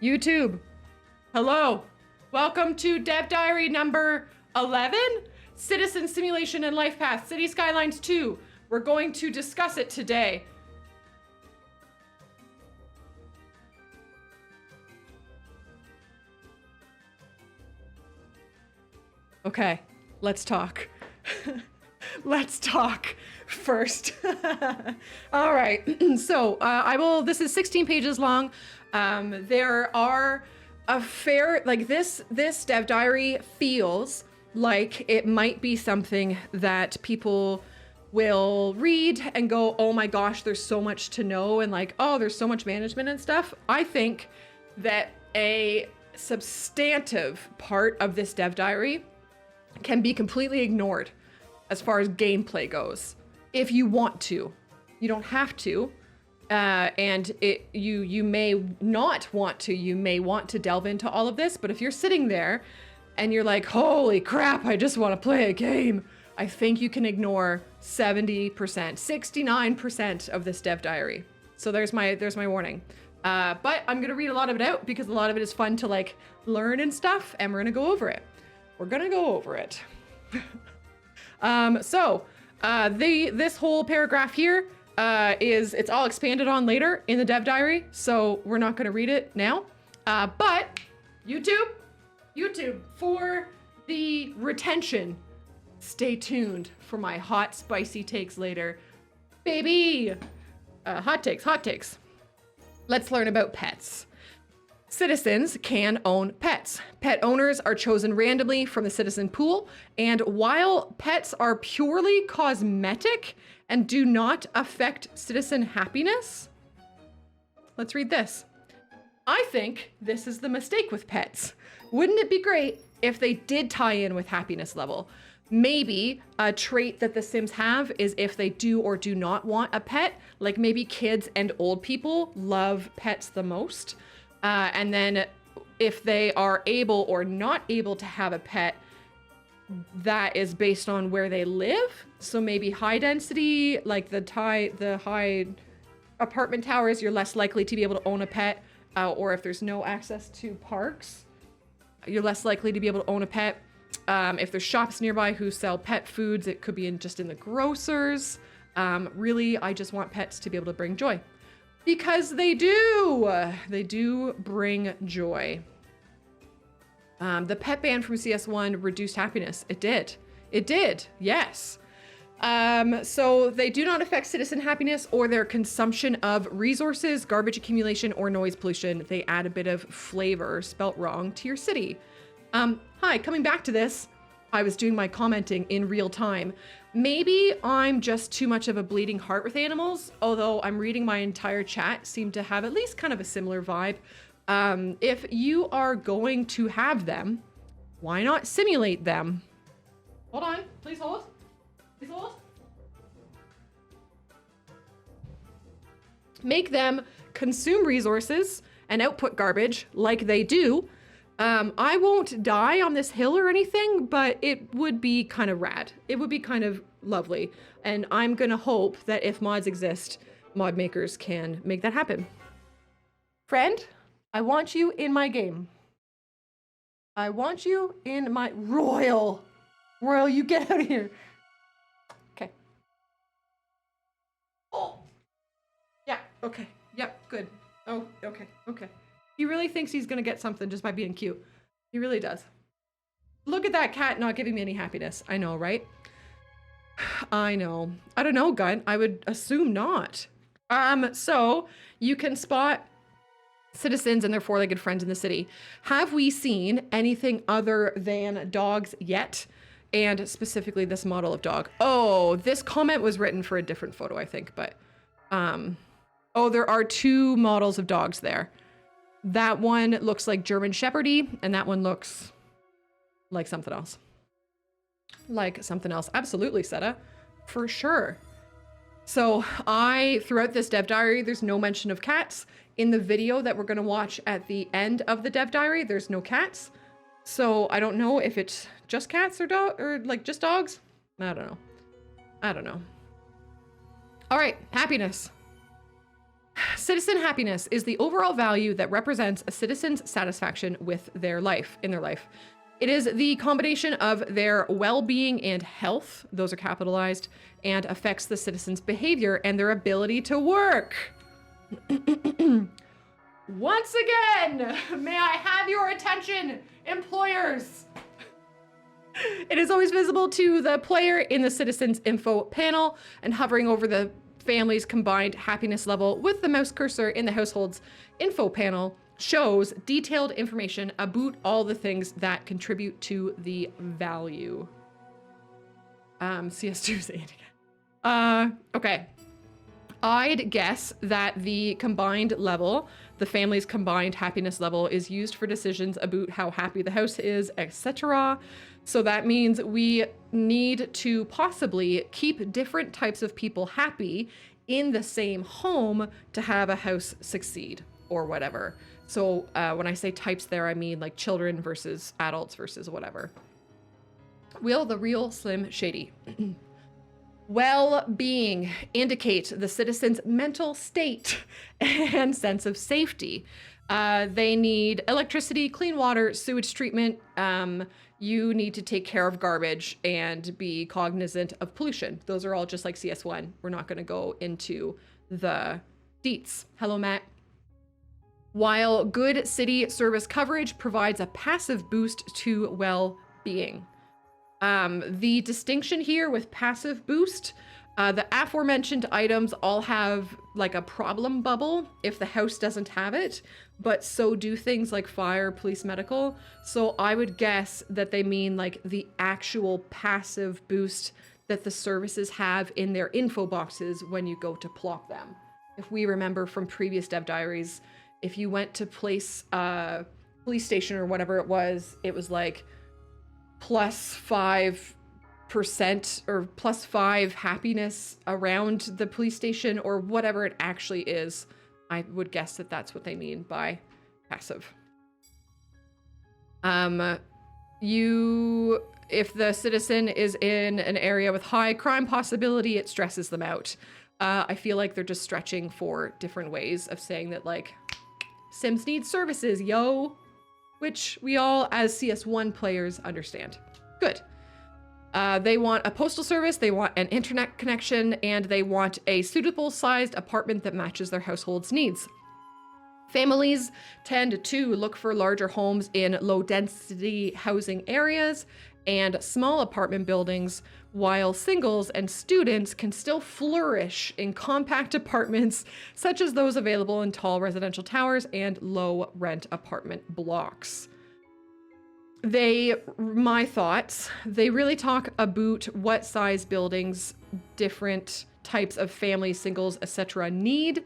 YouTube, hello. Welcome to Dev Diary number 11, Citizen Simulation and Life Path, City Skylines 2. We're going to discuss it today. Okay, let's talk. Let's talk first. All right, so this is 16 pages long. There are a fair, like this dev diary feels like it might be something that people will read and go, oh my gosh, there's so much to know, and like, oh, there's so much management and stuff. I think that a substantive part of this dev diary can be completely ignored as far as gameplay goes. If you want to, you don't have to. And you may not want to, you may want to delve into all of this, but if you're sitting there and you're like, holy crap, I just want to play a game, I think you can ignore 70%, 69% of this dev diary. So there's my warning. But I'm gonna read a lot of it out because a lot of it is fun to like learn and stuff, and we're gonna go over it. We're gonna go over it. This whole paragraph here it's all expanded on later in the dev diary, so we're not going to read it now. But YouTube, for the retention, stay tuned for my hot, spicy takes later. Baby! Hot takes. Let's learn about pets. Citizens can own pets. Pet owners are chosen randomly from the citizen pool, and while pets are purely cosmetic and do not affect citizen happiness, let's read this. I think this is the mistake with pets. Wouldn't it be great if they did tie in with happiness level? Maybe a trait that the Sims have is if they do or do not want a pet, like maybe kids and old people love pets the most. And then if they are able or not able to have a pet, that is based on where they live. So maybe high density, like the high apartment towers, you're less likely to be able to own a pet. Or if there's no access to parks, you're less likely to be able to own a pet. If there's shops nearby who sell pet foods, it could be just in the grocers. Really, I just want pets to be able to bring joy. Because they do bring joy. The pet ban from CS1 reduced happiness. It did, yes. So they do not affect citizen happiness or their consumption of resources, garbage accumulation, or noise pollution. They add a bit of flavor, spelt wrong, to your city. Hi, coming back to this, I was doing my commenting in real time. Maybe I'm just too much of a bleeding heart with animals, although I'm reading my entire chat seem to have at least kind of a similar vibe. If you are going to have them, why not simulate them? Hold on, please hold. Please hold. Make them consume resources and output garbage like they do. I won't die on this hill or anything, but it would be kind of rad. It would be kind of lovely. And I'm gonna hope that if mods exist, mod makers can make that happen. Friend, I want you in my game. I want you in my Royal, you get out of here. Okay. Oh, yeah, okay, yep, good. Oh, okay. He really thinks he's gonna get something just by being cute. He really does. Look at that cat not giving me any happiness. I know, right? I know. I don't know, Gun. I would assume not. So you can spot citizens and their four-legged friends in the city. Have we seen anything other than dogs yet? And specifically this model of dog. Oh, this comment was written for a different photo, I think, but oh, there are two models of dogs there. That one looks like German Shepherdy, and that one looks like something else. Absolutely, Seta. For sure. So throughout this dev diary, there's no mention of cats. In the video that we're gonna watch at the end of the dev diary, there's no cats. So I don't know if it's just cats or like just dogs. I don't know. All right, happiness. Citizen happiness is the overall value that represents a citizen's satisfaction with their life, in their life. It is the combination of their well-being and health, those are capitalized, and affects the citizen's behavior and their ability to work. Once again, may I have your attention, employers? It is always visible to the player in the citizen's info panel, and hovering over the family's combined happiness level with the mouse cursor in the household's info panel shows detailed information about all the things that contribute to the value. CS2's again. Okay. I'd guess that the combined level, the family's combined happiness level, is used for decisions about how happy the house is, etc. So that means we need to possibly keep different types of people happy in the same home to have a house succeed or whatever. So when I say types there, I mean like children versus adults versus whatever. Will the real Slim Shady. Well-being indicates the citizen's mental state and sense of safety. They need electricity, clean water, sewage treatment. You need to take care of garbage and be cognizant of pollution. Those are all just like CS1. We're not going to go into the deets. Hello, Matt. While good city service coverage provides a passive boost to well-being. The distinction here with passive boost, the aforementioned items all have like a problem bubble if the house doesn't have it, but so do things like fire, police, medical. So I would guess that they mean like the actual passive boost that the services have in their info boxes when you go to plop them. If we remember from previous dev diaries, if you went to place police station or whatever it was like +5% or +5 happiness around the police station or whatever it actually is. I would guess that that's what they mean by passive. If the citizen is in an area with high crime possibility, it stresses them out. I feel like they're just stretching for different ways of saying that, like, Sims need services, yo. Which we all, as CS1 players, understand. Good. They want a postal service, they want an internet connection, and they want a suitable sized apartment that matches their household's needs. Families tend to look for larger homes in low density housing areas and small apartment buildings, while singles and students can still flourish in compact apartments such as those available in tall residential towers and low rent apartment blocks. My thoughts, they really talk about what size buildings different types of families, singles, etc. need,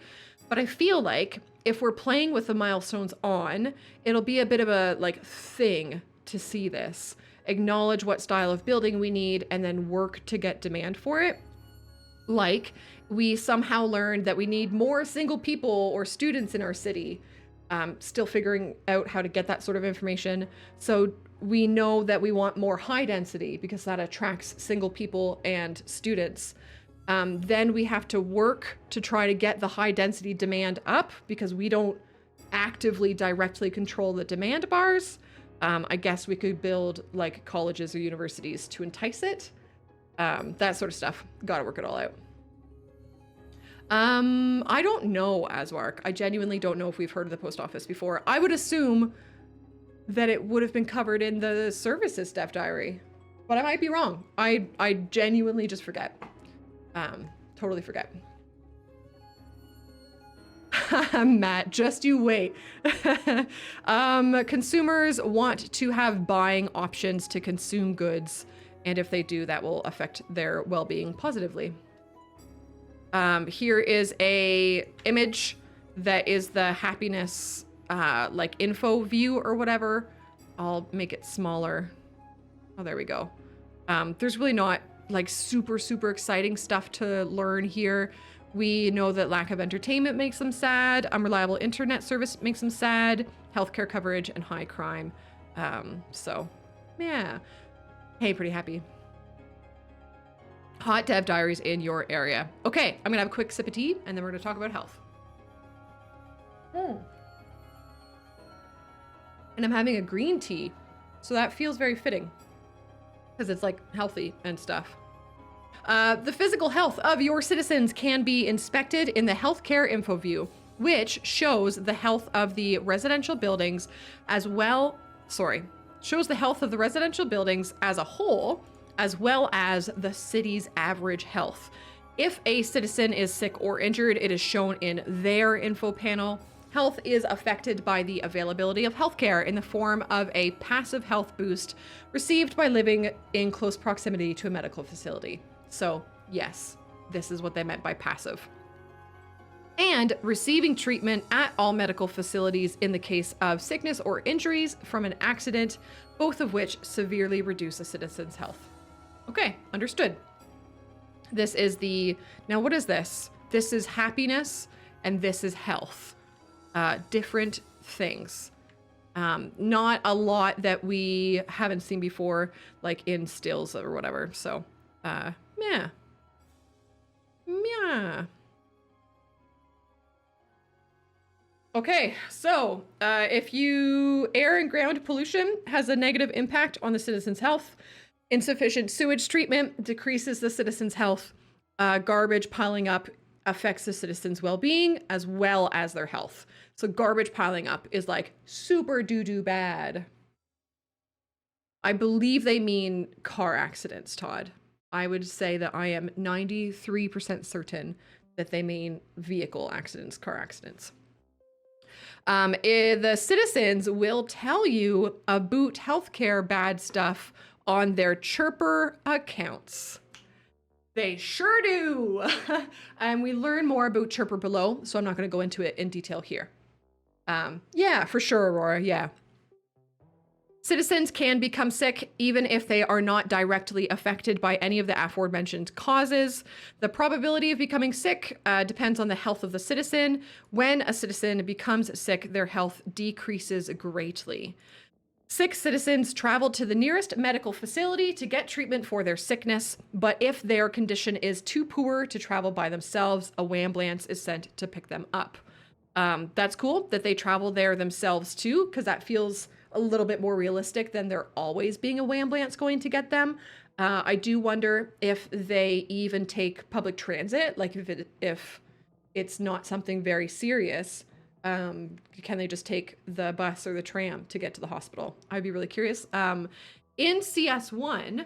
but I feel like if we're playing with the milestones on, it'll be a bit of a like thing to see this. Acknowledge what style of building we need and then work to get demand for it. Like we somehow learned that we need more single people or students in our city. Still figuring out how to get that sort of information. So we know that we want more high density because that attracts single people and students. Then we have to work to try to get the high density demand up because we don't actively directly control the demand bars. I guess we could build like colleges or universities to entice it. That sort of stuff. Gotta work it all out. I don't know, Aswark. I genuinely don't know if we've heard of the post office before. I would assume that it would have been covered in the services dev diary, but I might be wrong. I genuinely just forget. Totally forget. Matt, just you wait. Consumers want to have buying options to consume goods, and if they do, that will affect their well-being positively. Here is a image that is the happiness like info view or whatever. I'll make it smaller. Oh, there we go. There's really not like super exciting stuff to learn here. We know that lack of entertainment makes them sad, unreliable internet service makes them sad, healthcare coverage, and high crime. So, yeah. Hey, pretty happy. Hot dev diaries in your area. Okay, I'm gonna have a quick sip of tea, and then we're gonna talk about health. Mm. And I'm having a green tea, so that feels very fitting because it's like healthy and stuff. The physical health of your citizens can be inspected in the healthcare info view, which shows the health of the residential buildings shows the health of the residential buildings as a whole, as well as the city's average health. If a citizen is sick or injured, it is shown in their info panel. Health is affected by the availability of healthcare in the form of a passive health boost received by living in close proximity to a medical facility. So, yes, this is what they meant by passive. And receiving treatment at all medical facilities in the case of sickness or injuries from an accident, both of which severely reduce a citizen's health. Okay, understood. This is now what is this? This is happiness and this is health. Different things. Not a lot that we haven't seen before, like in stills or whatever. So, yeah. Okay, so if air and ground pollution has a negative impact on the citizen's health, insufficient sewage treatment decreases the citizen's health, garbage piling up affects the citizen's well-being as well as their health. So garbage piling up is like super doo-doo bad. I believe they mean car accidents, Todd. I would say that I am 93% certain that they mean vehicle accidents, car accidents. The citizens will tell you about healthcare bad stuff on their chirper accounts. They sure do. And we learn more about chirper below, so I'm not going to go into it in detail here. Yeah, for sure, Aurora. Yeah. Citizens can become sick even if they are not directly affected by any of the aforementioned causes. The probability of becoming sick depends on the health of the citizen. When a citizen becomes sick, their health decreases greatly. Sick citizens travel to the nearest medical facility to get treatment for their sickness, but if their condition is too poor to travel by themselves, a wambulance is sent to pick them up. That's cool that they travel there themselves too, because that feels a little bit more realistic than there always being a wambulance going to get them. I do wonder if they even take public transit, like if it's not something very serious. Can they just take the bus or the tram to get to the hospital? I'd be really curious. In CS1,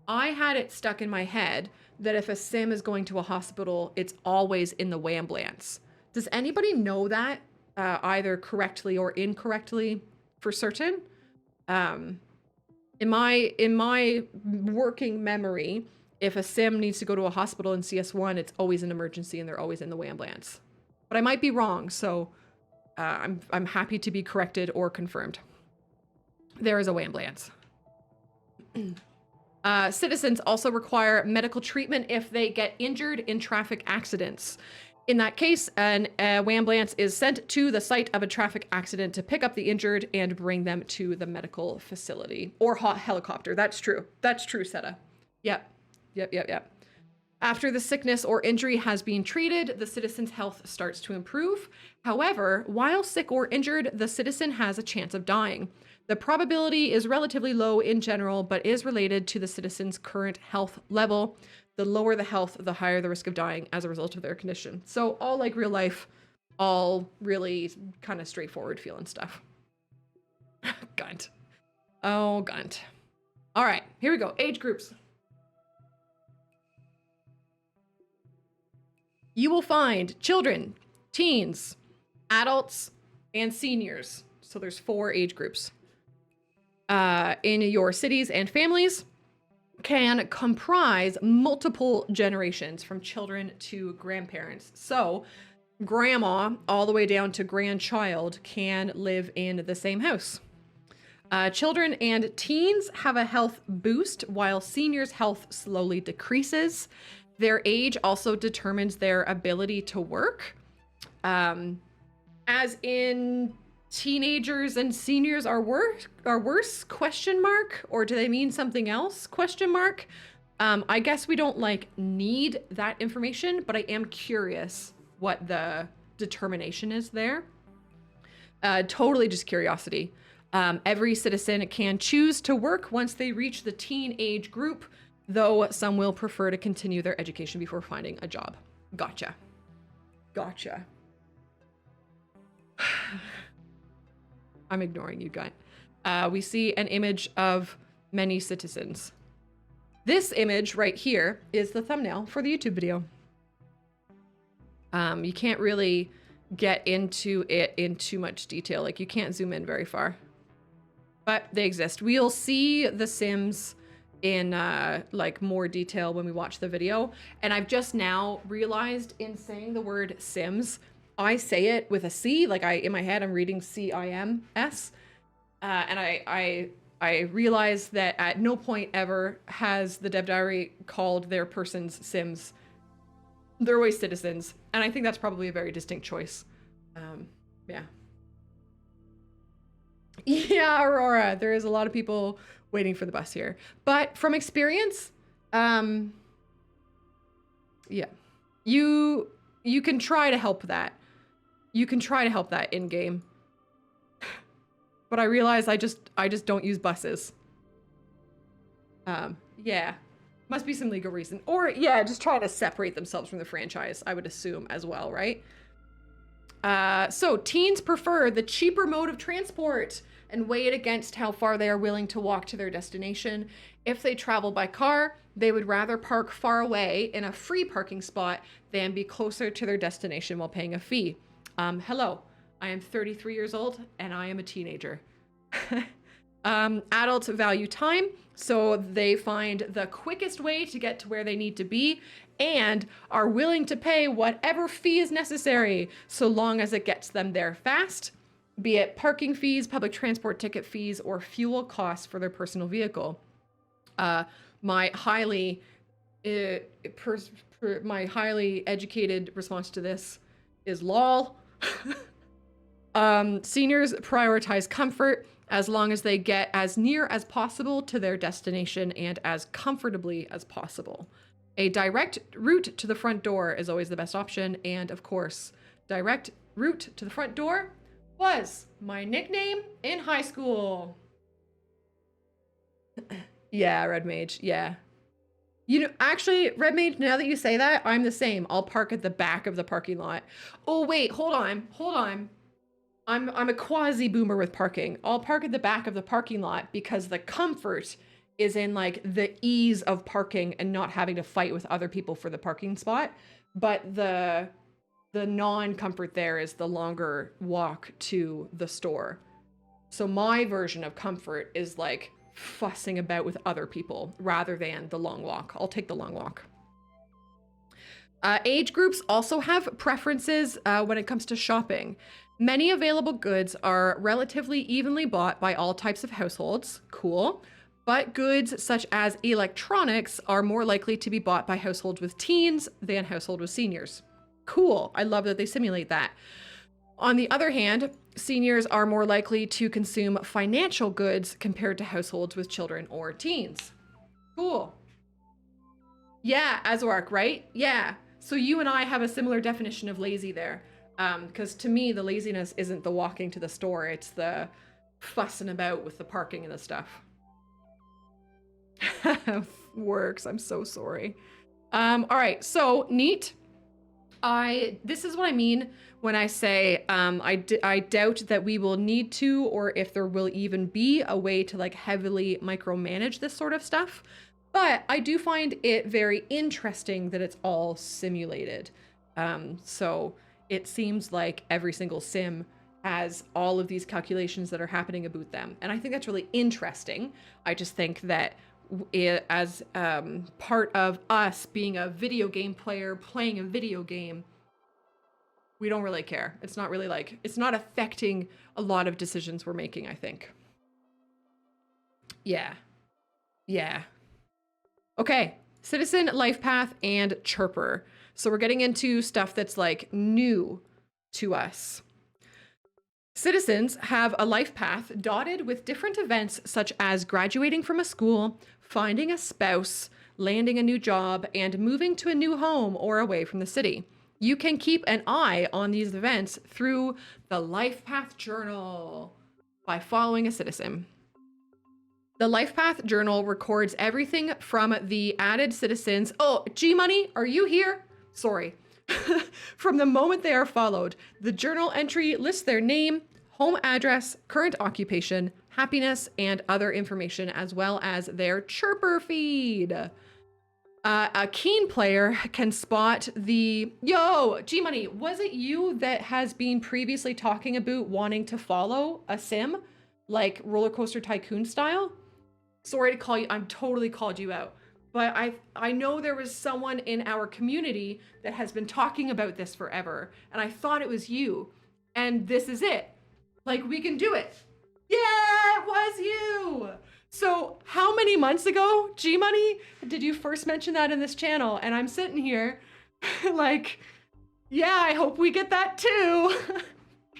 I had it stuck in my head that if a sim is going to a hospital, it's always in the wambulance. Does anybody know that either correctly or incorrectly for certain? In my working memory, if a sim needs to go to a hospital in CS1, it's always an emergency and they're always in the wambulance. But I might be wrong, so I'm happy to be corrected or confirmed. There is a wambulance. Citizens also require medical treatment if they get injured in traffic accidents. In that case, a wambulance is sent to the site of a traffic accident to pick up the injured and bring them to the medical facility. Or helicopter. That's true. That's true, Seta. Yep. After the sickness or injury has been treated, the citizen's health starts to improve. However, while sick or injured, the citizen has a chance of dying. The probability is relatively low in general, but is related to the citizen's current health level. The lower the health, the higher the risk of dying as a result of their condition. So all like real life, all really kind of straightforward feeling stuff. Gunt. Oh, Gunt. All right, here we go. Age groups. You will find children, teens, adults, and seniors. So there's 4 age groups. In your cities and families can comprise multiple generations from children to grandparents. So grandma all the way down to grandchild can live in the same house. Children and teens have a health boost while seniors' health slowly decreases. Their age also determines their ability to work. As in teenagers and seniors are worse, question mark? Or do they mean something else, question mark? I guess we don't like need that information, but I am curious what the determination is there. Totally just curiosity. Every citizen can choose to work once they reach the teen age group, though some will prefer to continue their education before finding a job. Gotcha. Gotcha. I'm ignoring you, guy. We see an image of many citizens. This image right here is the thumbnail for the YouTube video. You can't really get into it in too much detail. Like, you can't zoom in very far. But they exist. We'll see the Sims in like more detail when we watch the video. And I've just now realized in saying the word Sims, I say it with a C. Like, in my head, I'm reading C-I-M-S. And I realized that at no point ever has the Dev Diary called their persons Sims. They're always citizens. And I think that's probably a very distinct choice. Yeah. Yeah, Aurora, there is a lot of people waiting for the bus here. But from experience, yeah, you can try to help that. You can try to help that in game. But I realize I just don't use buses. Yeah, must be some legal reason. Or yeah, just trying to separate themselves from the franchise, I would assume as well, right? So teens prefer the cheaper mode of transport and weigh it against how far they are willing to walk to their destination. If they travel by car, they would rather park far away in a free parking spot than be closer to their destination while paying a fee. Hello, I am 33 years old and I am a teenager. Adults value time, so they find the quickest way to get to where they need to be and are willing to pay whatever fee is necessary so long as it gets them there fast, be it parking fees, public transport ticket fees, or fuel costs for their personal vehicle. My highly educated response to this is lol. Seniors prioritize comfort as long as they get as near as possible to their destination and as comfortably as possible. A direct route to the front door is always the best option. And of course, direct route to the front door was my nickname in high school. Yeah, Red Mage, yeah. You know, actually, Red Mage, now that you say that, I'm the same. I'll park at the back of the parking lot. Oh, wait, hold on. I'm a quasi-boomer with parking. I'll park at the back of the parking lot because the comfort is in like the ease of parking and not having to fight with other people for the parking spot. But the non-comfort there is the longer walk to the store. So my version of comfort is like fussing about with other people rather than the long walk. I'll take the long walk. Age groups also have preferences when it comes to shopping. Many available goods are relatively evenly bought by all types of households. Cool. But goods such as electronics are more likely to be bought by households with teens than households with seniors. Cool. I love that they simulate that. On the other hand, seniors are more likely to consume financial goods compared to households with children or teens. Cool. Yeah, Azwark, right? Yeah. So you and I have a similar definition of lazy there. Because to me, the laziness isn't the walking to the store. It's the fussing about with the parking and the stuff. Works. I'm so sorry. All right. So neat. This is what I mean when I say I doubt that we will need to, or if there will even be a way to like heavily micromanage this sort of stuff. But I do find it very interesting that it's all simulated. So it seems like every single sim has all of these calculations that are happening about them. And I think that's really interesting. I just think that as part of us being a video game player, playing a video game, we don't really care. It's not really like, it's not affecting a lot of decisions we're making, I think. Yeah. Yeah. Okay. Citizen, Life Path, and Chirper. So we're getting into stuff that's like new to us. Citizens have a life path dotted with different events such as graduating from a school, finding a spouse, landing a new job, and moving to a new home or away from the city. You can keep an eye on these events through the Life Path Journal by following a citizen. The Life Path Journal records everything from the added citizens. Oh, G-Money, are you here? Sorry. From the moment they are followed, the journal entry lists their name, home address, current occupation, happiness, and other information, as well as their chirper feed. A keen player can spot the... Yo, G-Money, was it you that has been previously talking about wanting to follow a sim, like Roller Coaster Tycoon style? Sorry to call you, I'm totally called you out. But I know there was someone in our community that has been talking about this forever, and I thought it was you. And this is it. Like, we can do it. Yeah, it was you. So how many months ago, G-Money, did you first mention that in this channel? And I'm sitting here like, yeah, I hope we get that too.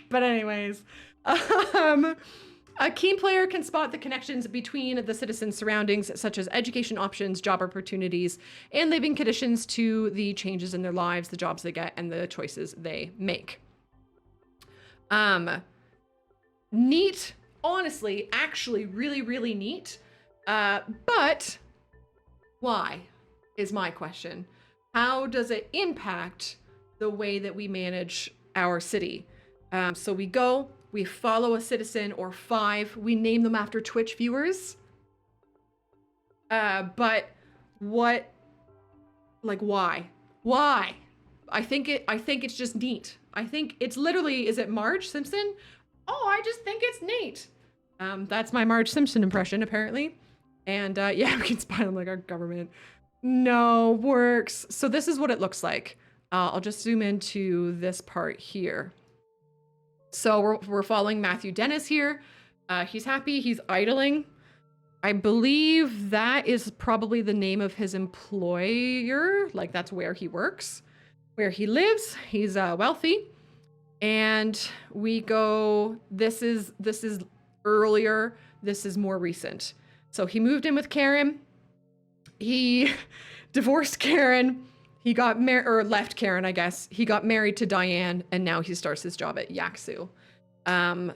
But anyways, a keen player can spot the connections between the citizens' surroundings, such as education options, job opportunities, and living conditions to the changes in their lives, the jobs they get, and the choices they make. Neat. Honestly, actually really, really neat. But why is my question. How does it impact the way that we manage our city? So we follow a citizen or 5, we name them after Twitch viewers. But what, like, why? Why? I think it's just neat. I think it's literally, is it Marge Simpson? Oh, I just think it's neat. That's my Marge Simpson impression, apparently. And yeah, we can spy on like our government. No, works. So this is what it looks like. I'll just zoom into this part here. So we're following Matthew Dennis here. He's happy, he's idling. I believe that is probably the name of his employer. Like that's where he works, where he lives. He's wealthy. And we go, this is earlier, this is more recent. So he moved in with Karen. He divorced Karen. He got married, or left Karen, I guess. He got married to Diane, and now he starts his job at Yaksu.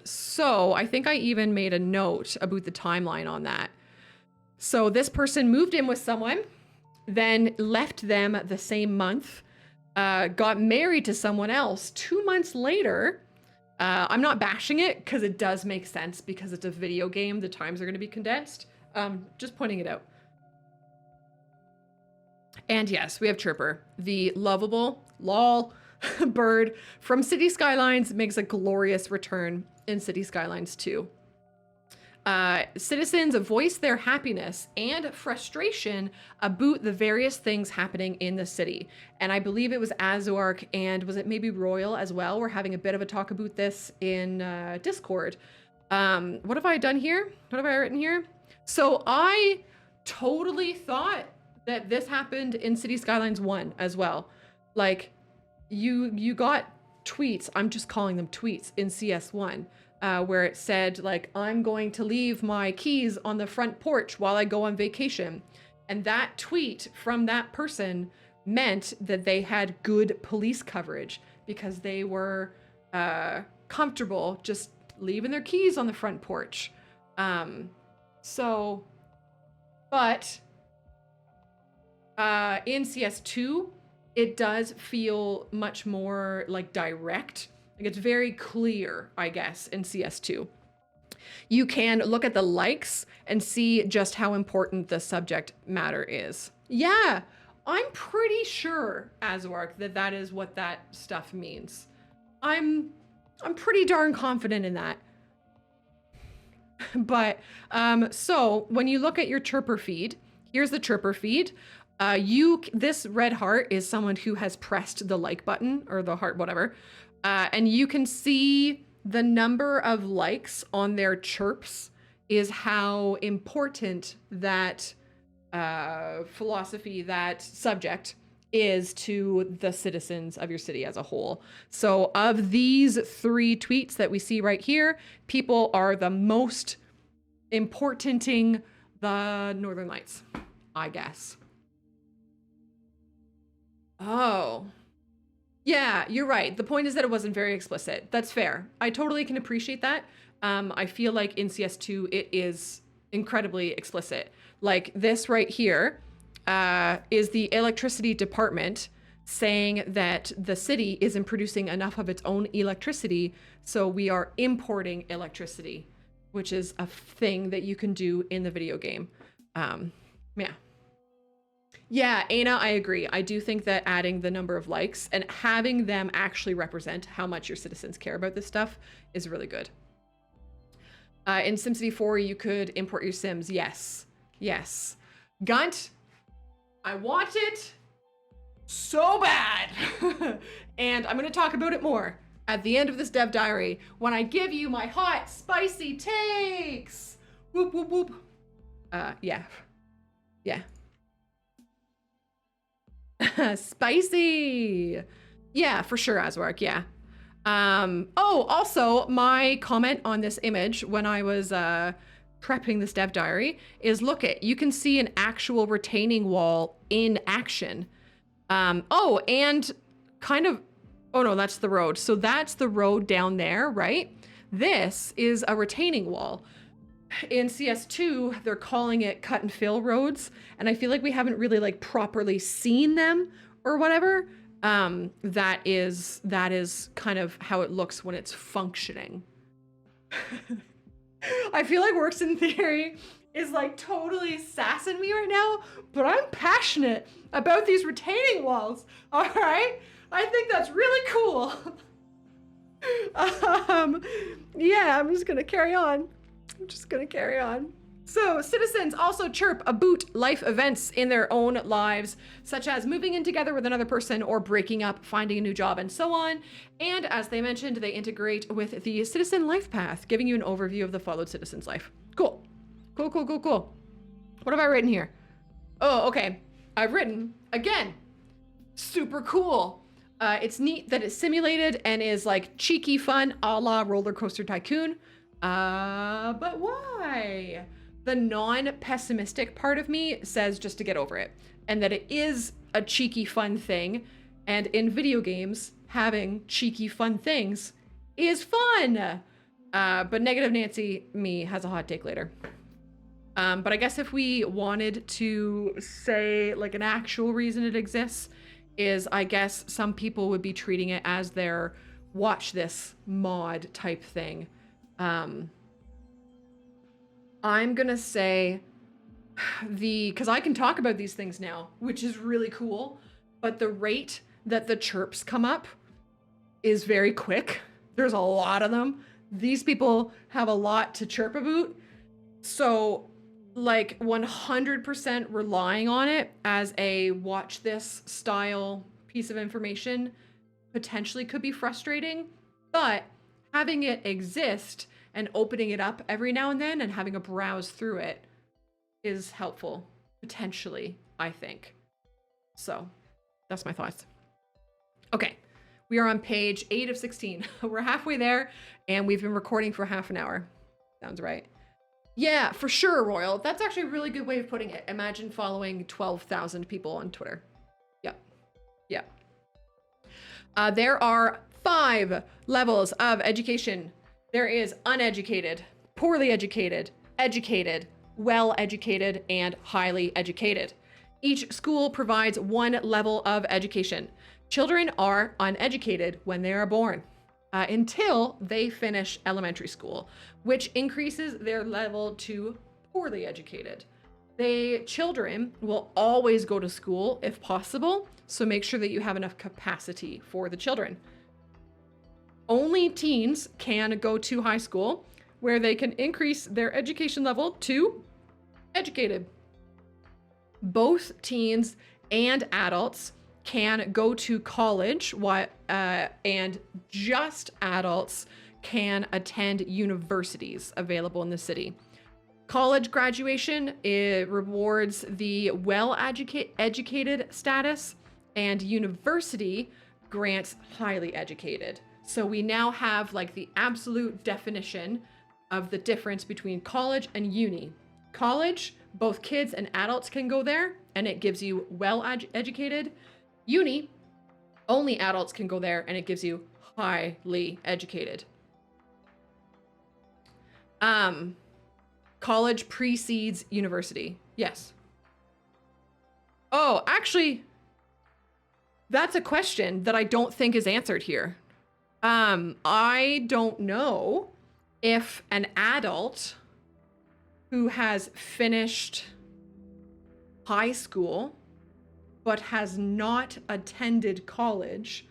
So I think I even made a note about the timeline on that. So this person moved in with someone, then left them the same month, got married to someone else 2 months later. I'm not bashing it because it does make sense because it's a video game. The times are going to be condensed. Just pointing it out. And yes, we have Chirper, the lovable lol bird from City Skylines, makes a glorious return in City Skylines 2. Citizens voice their happiness and frustration about the various things happening in the city. And I believe it was Azuark and was it maybe Royal as well? We're having a bit of a talk about this in Discord. What have I done here? What have I written here? So I totally thought that this happened in City Skylines 1 as well. Like you got tweets, I'm just calling them tweets in CS1. Where it said, like, I'm going to leave my keys on the front porch while I go on vacation. And that tweet from that person meant that they had good police coverage because they were comfortable just leaving their keys on the front porch. But in CS2, it does feel much more like direct. Like it's very clear, I guess, in CS2. You can look at the likes and see just how important the subject matter is. Yeah, I'm pretty sure, Azuark, that is what that stuff means. I'm pretty darn confident in that. But, so when you look at your Chirper feed, here's the Chirper feed. This red heart is someone who has pressed the like button or the heart, whatever. And you can see the number of likes on their chirps is how important that philosophy, that subject is to the citizens of your city as a whole. So of these 3 tweets that we see right here, people are the most importanting the Northern Lights, I guess. Oh. Yeah, you're right. The point is that it wasn't very explicit. That's fair. I totally can appreciate that. I feel like in CS2 it is incredibly explicit. Like this right here is the electricity department saying that the city isn't producing enough of its own electricity, so we are importing electricity, which is a thing that you can do in the video game. Yeah. Yeah, Aina, I agree. I do think that adding the number of likes and having them actually represent how much your citizens care about this stuff is really good. In SimCity 4, you could import your Sims. Yes. Yes. Gunt, I want it so bad. And I'm going to talk about it more at the end of this dev diary when I give you my hot, spicy takes. Whoop, whoop, whoop. Yeah. Yeah. Spicy. Yeah, for sure, Aswark. Yeah. Oh, also, my comment on this image when I was prepping this dev diary is look it, you can see an actual retaining wall in action. Oh, and kind of, oh no, that's the road. So that's the road down there, right? This is a retaining wall. In CS2, they're calling it cut and fill roads, and I feel like we haven't really like properly seen them or whatever. That is kind of how it looks when it's functioning. I feel like Works in Theory is like totally sassing me right now, but I'm passionate about these retaining walls. All right, I think that's really cool. Yeah, I'm just gonna carry on. So citizens also chirp about life events in their own lives, such as moving in together with another person or breaking up, finding a new job, and so on. And as they mentioned, they integrate with the citizen life path, giving you an overview of the followed citizen's life. Cool. Cool, cool, cool, cool. What have I written here? Oh, okay. I've written, again, super cool. It's neat that it's simulated and is like cheeky fun a la Roller Coaster Tycoon. But why? The non-pessimistic part of me says just to get over it, and that it is a cheeky fun thing, and in video games, having cheeky fun things is fun. But Negative Nancy, me, has a hot take later. But I guess if we wanted to say like an actual reason it exists is I guess some people would be treating it as their watch this mod type thing. I'm gonna say because I can talk about these things now, which is really cool, but the rate that the chirps come up is very quick. There's a lot of them. These people have a lot to chirp about. So like 100% relying on it as a watch this style piece of information potentially could be frustrating, but having it exist and opening it up every now and then and having a browse through it is helpful, potentially, I think. So that's my thoughts. Okay, we are on page 8 of 16. We're halfway there and we've been recording for half an hour. Sounds right. Yeah, for sure, Royal. That's actually a really good way of putting it. Imagine following 12,000 people on Twitter. Yep. Yep. There are 5 levels of education. There is uneducated, poorly educated, educated, well-educated, and highly educated. Each school provides 1 level of education. Children are uneducated when they are born until they finish elementary school, which increases their level to poorly educated. Children will always go to school if possible, so make sure that you have enough capacity for the children. Only teens can go to high school where they can increase their education level to educated. Both teens and adults can go to college, and just adults can attend universities available in the city. College graduation, it rewards the well-educated status, and university grants highly educated. So we now have like the absolute definition of the difference between college and uni. College, both kids and adults can go there, and it gives you well-educated. Uni, Only adults can go there, and it gives you highly educated. College precedes university. Yes. Oh, actually, that's a question that I don't think is answered here. I don't know if an adult who has finished high school but has not attended college,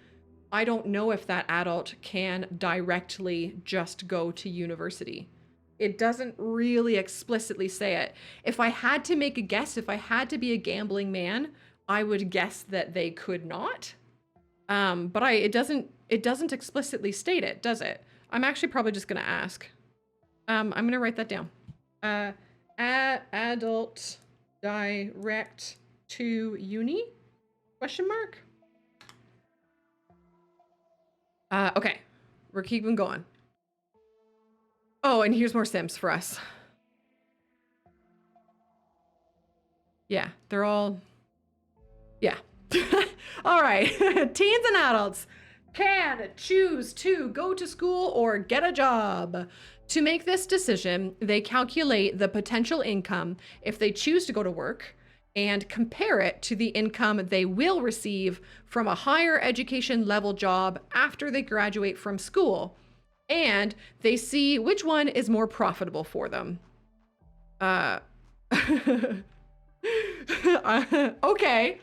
I don't know if that adult can directly just go to university. It doesn't really explicitly say it. If I had to make a guess, if I had to be a gambling man, I would guess that they could not. But it doesn't explicitly state it, does it? I'm actually probably just gonna ask. I'm gonna write that down. Adult direct to uni? Question mark? Okay, we're keeping going. Oh, and here's more Sims for us. Yeah, they're all... Yeah. All right, teens and adults can choose to go to school or get a job. To make this decision, they calculate the potential income if they choose to go to work and compare it to the income they will receive from a higher education level job after they graduate from school. And they see which one is more profitable for them. Okay,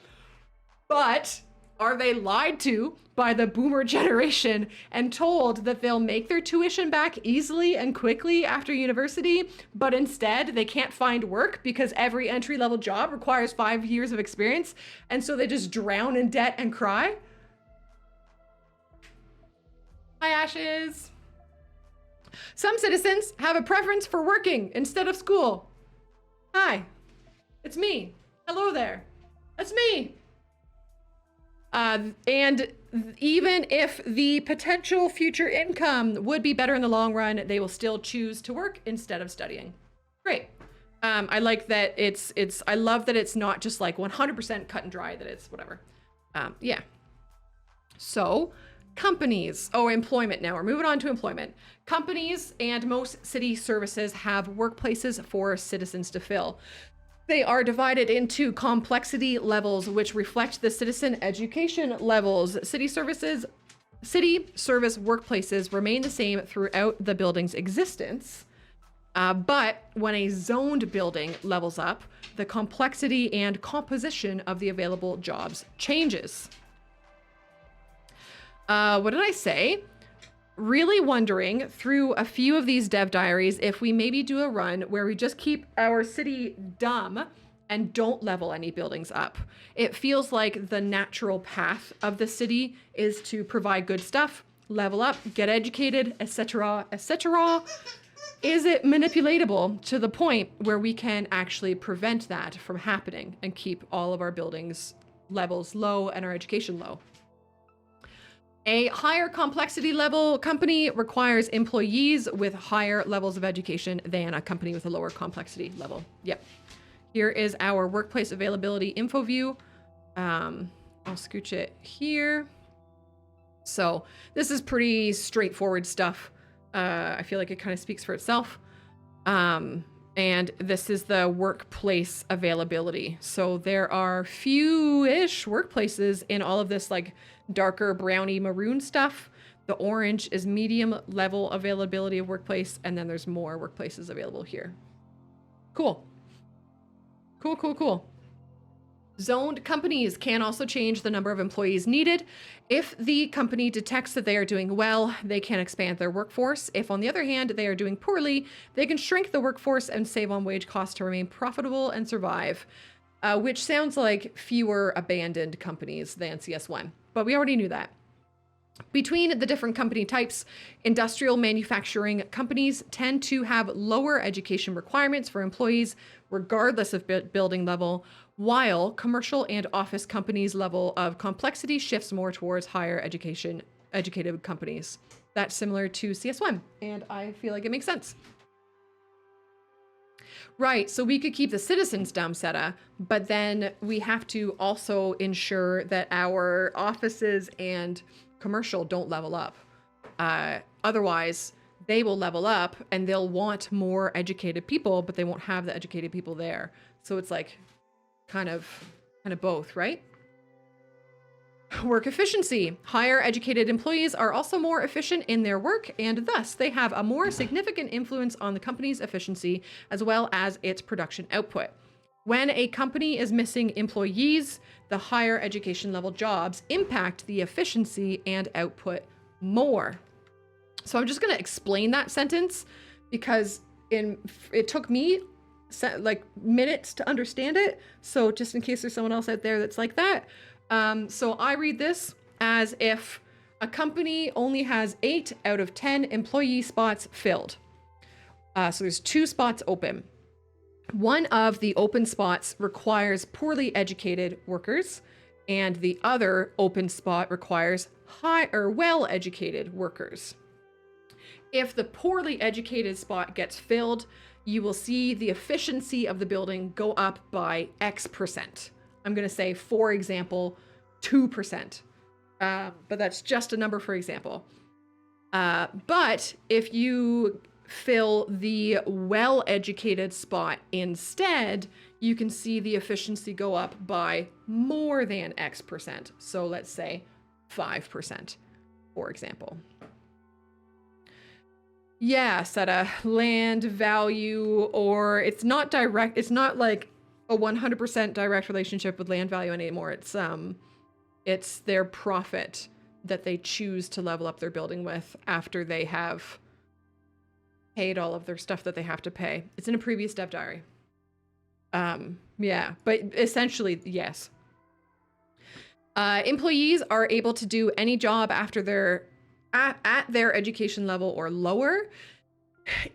but are they lied to by the boomer generation and told that they'll make their tuition back easily and quickly after university, but instead they can't find work because every entry-level job requires 5 years of experience, and so they just drown in debt and cry? Hi, Ashes. Some citizens have a preference for working instead of school. Hi, it's me. Hello there. That's me. And even if the potential future income would be better in the long run, they will still choose to work instead of studying. Great. I like that I love that it's not just like 100% cut and dry, that it's whatever. Yeah. So companies, employment now. We're moving on to employment. Companies and most city services have workplaces for citizens to fill. They are divided into complexity levels, which reflect the citizen education levels. City service workplaces remain the same throughout the building's existence. But when a zoned building levels up, the complexity and composition of the available jobs changes. What did I say? Really wondering through a few of these dev diaries if we maybe do a run where we just keep our city dumb and don't level any buildings up. It feels like the natural path of the city is to provide good stuff, level up, get educated, etc., etc. Is it manipulatable to the point where we can actually prevent that from happening and keep all of our buildings levels low and our education low? A higher complexity level company requires employees with higher levels of education than a company with a lower complexity level. Yep. Here is our workplace availability info view. I'll scooch it here. So this is pretty straightforward stuff. I feel like it kind of speaks for itself. And this is the workplace availability. So there are few-ish workplaces in all of this like darker browny maroon stuff. The orange is medium level availability of workplace, and then there's more workplaces available here. Cool. Cool, cool, cool. Zoned companies can also change the number of employees needed. If the company detects that they are doing well, they can expand their workforce. If, on the other hand, they are doing poorly, they can shrink the workforce and save on wage costs to remain profitable and survive, which sounds like fewer abandoned companies than CS1, but we already knew that. Between the different company types, industrial manufacturing companies tend to have lower education requirements for employees, regardless of building level, while commercial and office companies' level of complexity shifts more towards higher educated companies. That's similar to CS1, and I feel like it makes sense. Right. So we could keep the citizens dumb, Seta, but then we have to also ensure that our offices and commercial don't level up. Otherwise, they will level up and they'll want more educated people, but they won't have the educated people there. So it's like kind of both, right? Work efficiency. Higher educated employees are also more efficient in their work, and thus they have a more significant influence on the company's efficiency as well as its production output. When a company is missing employees, the higher education level jobs impact the efficiency and output more. So I'm just going to explain that sentence because it took me like minutes to understand it. So just in case there's someone else out there that's like that. So I read this as if a company only has 8 out of 10 employee spots filled. So there's 2 spots open. One of the open spots requires poorly educated workers, and the other open spot requires high or well-educated workers. If the poorly educated spot gets filled, you will see the efficiency of the building go up by X%. I'm going to say, for example, 2%. But that's just a number for example. But if you fill the well-educated spot instead, you can see the efficiency go up by more than X%. So let's say 5%, for example. Yeah, Seta, land value, or it's not direct. It's not like a 100% direct relationship with land value anymore. It's their profit that they choose to level up their building with after they have paid all of their stuff that they have to pay. It's in a previous dev diary. Yeah, but essentially, yes. Employees are able to do any job after they're at their education level or lower.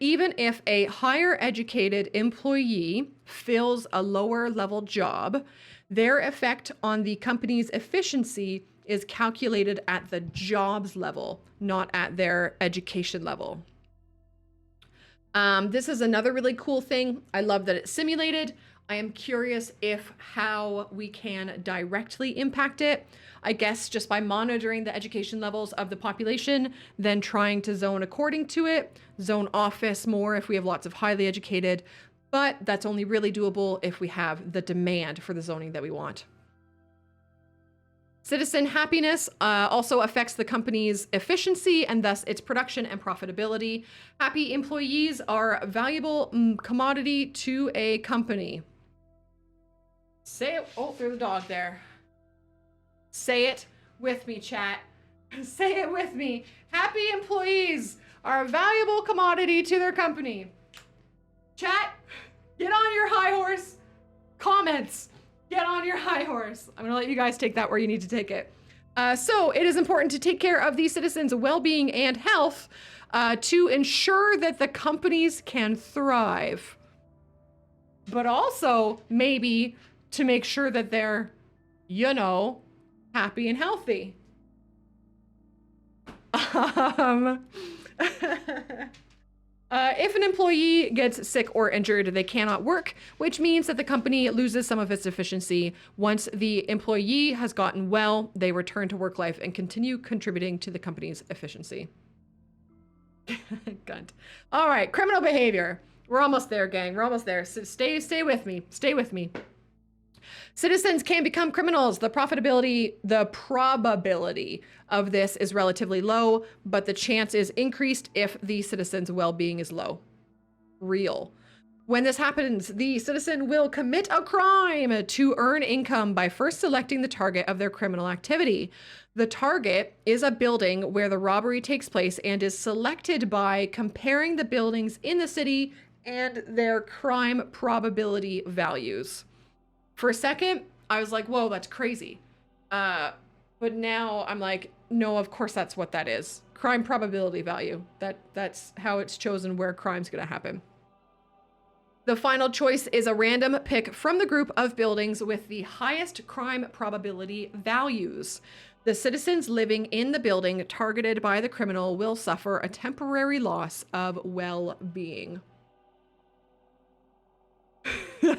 Even if a higher educated employee fills a lower level job, their effect on the company's efficiency is calculated at the jobs level, not at their education level. This is another really cool thing. I love that it's simulated. I am curious how we can directly impact it. I guess just by monitoring the education levels of the population, then trying to zone according to it, zone office more if we have lots of highly educated, but that's only really doable if we have the demand for the zoning that we want. Citizen happiness also affects the company's efficiency and thus its production and profitability. Happy employees are a valuable commodity to a company. Say it. Oh, there's a dog there. Say it with me, chat. Say it with me. Happy employees are a valuable commodity to their company. Chat, get on your high horse. Comments, get on your high horse. I'm gonna let you guys take that where you need to take it. So it is important to take care of these citizens' well-being and health to ensure that the companies can thrive. But also maybe to make sure that they're, you know, happy and healthy. If an employee gets sick or injured, they cannot work, which means that the company loses some of its efficiency. Once the employee has gotten well, they return to work life and continue contributing to the company's efficiency. Gunt. All right, criminal behavior. We're almost there, gang. We're almost there. So stay with me. Stay with me. Citizens can become criminals. The probability of this is relatively low, but the chance is increased if the citizen's well-being is low. Real. When this happens, the citizen will commit a crime to earn income by first selecting the target of their criminal activity. The target is a building where the robbery takes place and is selected by comparing the buildings in the city and their crime probability values. For a second, I was like, whoa, that's crazy. But now I'm like, no, of course that's what that is. Crime probability value. That's how it's chosen where crime's gonna happen. The final choice is a random pick from the group of buildings with the highest crime probability values. The citizens living in the building targeted by the criminal will suffer a temporary loss of well-being. All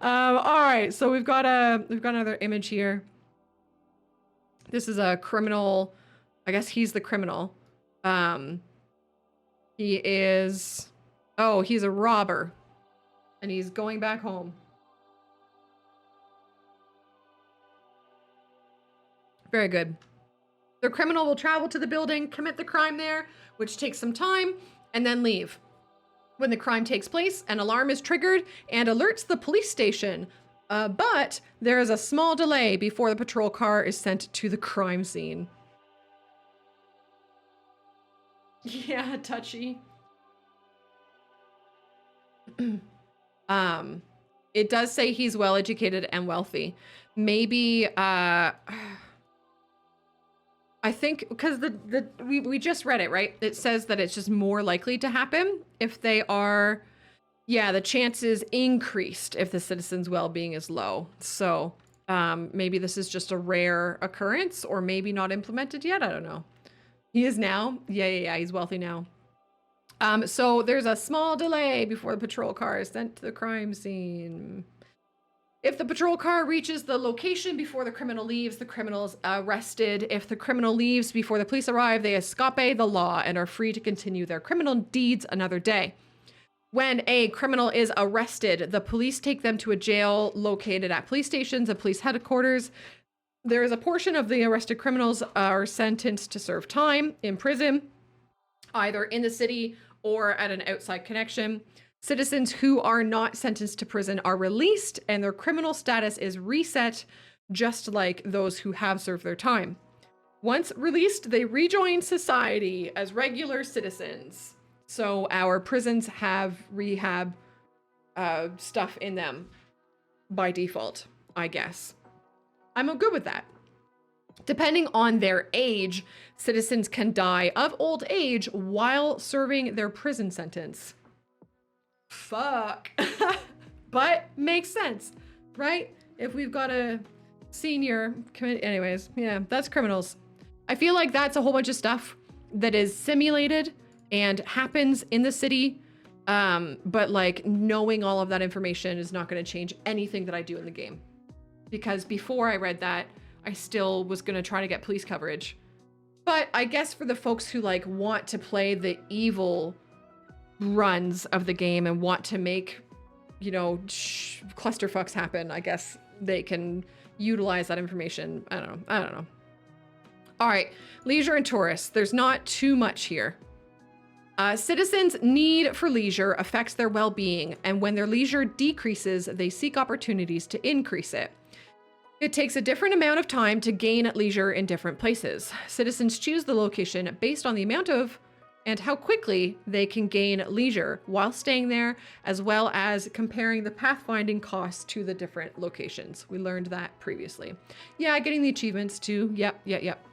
right, so we've got another image here. This is a criminal. I guess he's the criminal. He is. Oh, he's a robber, and he's going back home. Very good. The criminal will travel to the building, commit the crime there, which takes some time, and then leave. When the crime takes place, an alarm is triggered and alerts the police station. But there is a small delay before the patrol car is sent to the crime scene. Yeah, touchy. It does say he's well educated and wealthy. Maybe I think because we just read it, right? It says that it's just more likely to happen if they are, yeah, the chances increased if the citizen's well-being is low. So maybe this is just a rare occurrence, or maybe not implemented yet. I don't know. He is now. Yeah, he's wealthy now. So there's a small delay before the patrol car is sent to the crime scene. If the patrol car reaches the location before the criminal leaves, the criminal is arrested. If the criminal leaves before the police arrive, they escape the law and are free to continue their criminal deeds another day. When a criminal is arrested, the police take them to a jail located at police stations and police headquarters. There is a portion of the arrested criminals are sentenced to serve time in prison, either in the city or at an outside connection. Citizens who are not sentenced to prison are released and their criminal status is reset, just like those who have served their time. Once released, they rejoin society as regular citizens. So our prisons have rehab stuff in them by default, I guess. I'm good with that. Depending on their age, citizens can die of old age while serving their prison sentence. Fuck. But makes sense, right? If we've got a senior commit, anyways, yeah, that's criminals. I feel like that's a whole bunch of stuff that is simulated and happens in the city. But like knowing all of that information is not going to change anything that I do in the game. Because before I read that, I still was going to try to get police coverage. But I guess for the folks who like want to play the evil runs of the game and want to make, you know, clusterfucks happen, I guess they can utilize that information. I don't know. All right, leisure and tourists. There's not too much here. Citizens' need for leisure affects their well-being, and when their leisure decreases, they seek opportunities to increase it. It takes a different amount of time to gain leisure in different places. Citizens choose the location based on the amount of and how quickly they can gain leisure while staying there, as well as comparing the pathfinding costs to the different locations. We learned that previously. Yeah, getting the achievements too. Yep.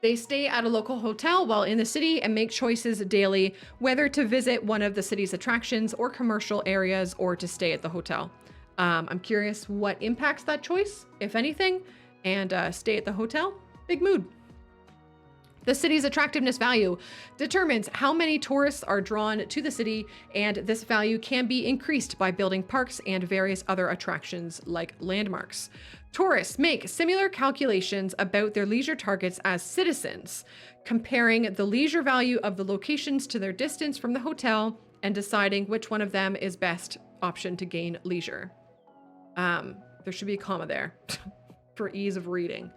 They stay at a local hotel while in the city and make choices daily whether to visit one of the city's attractions or commercial areas or to stay at the hotel. I'm curious what impacts that choice, if anything, and stay at the hotel. Big mood. The city's attractiveness value determines how many tourists are drawn to the city, and this value can be increased by building parks and various other attractions like landmarks. Tourists make similar calculations about their leisure targets as citizens, comparing the leisure value of the locations to their distance from the hotel and deciding which one of them is best option to gain leisure. There should be a comma there for ease of reading.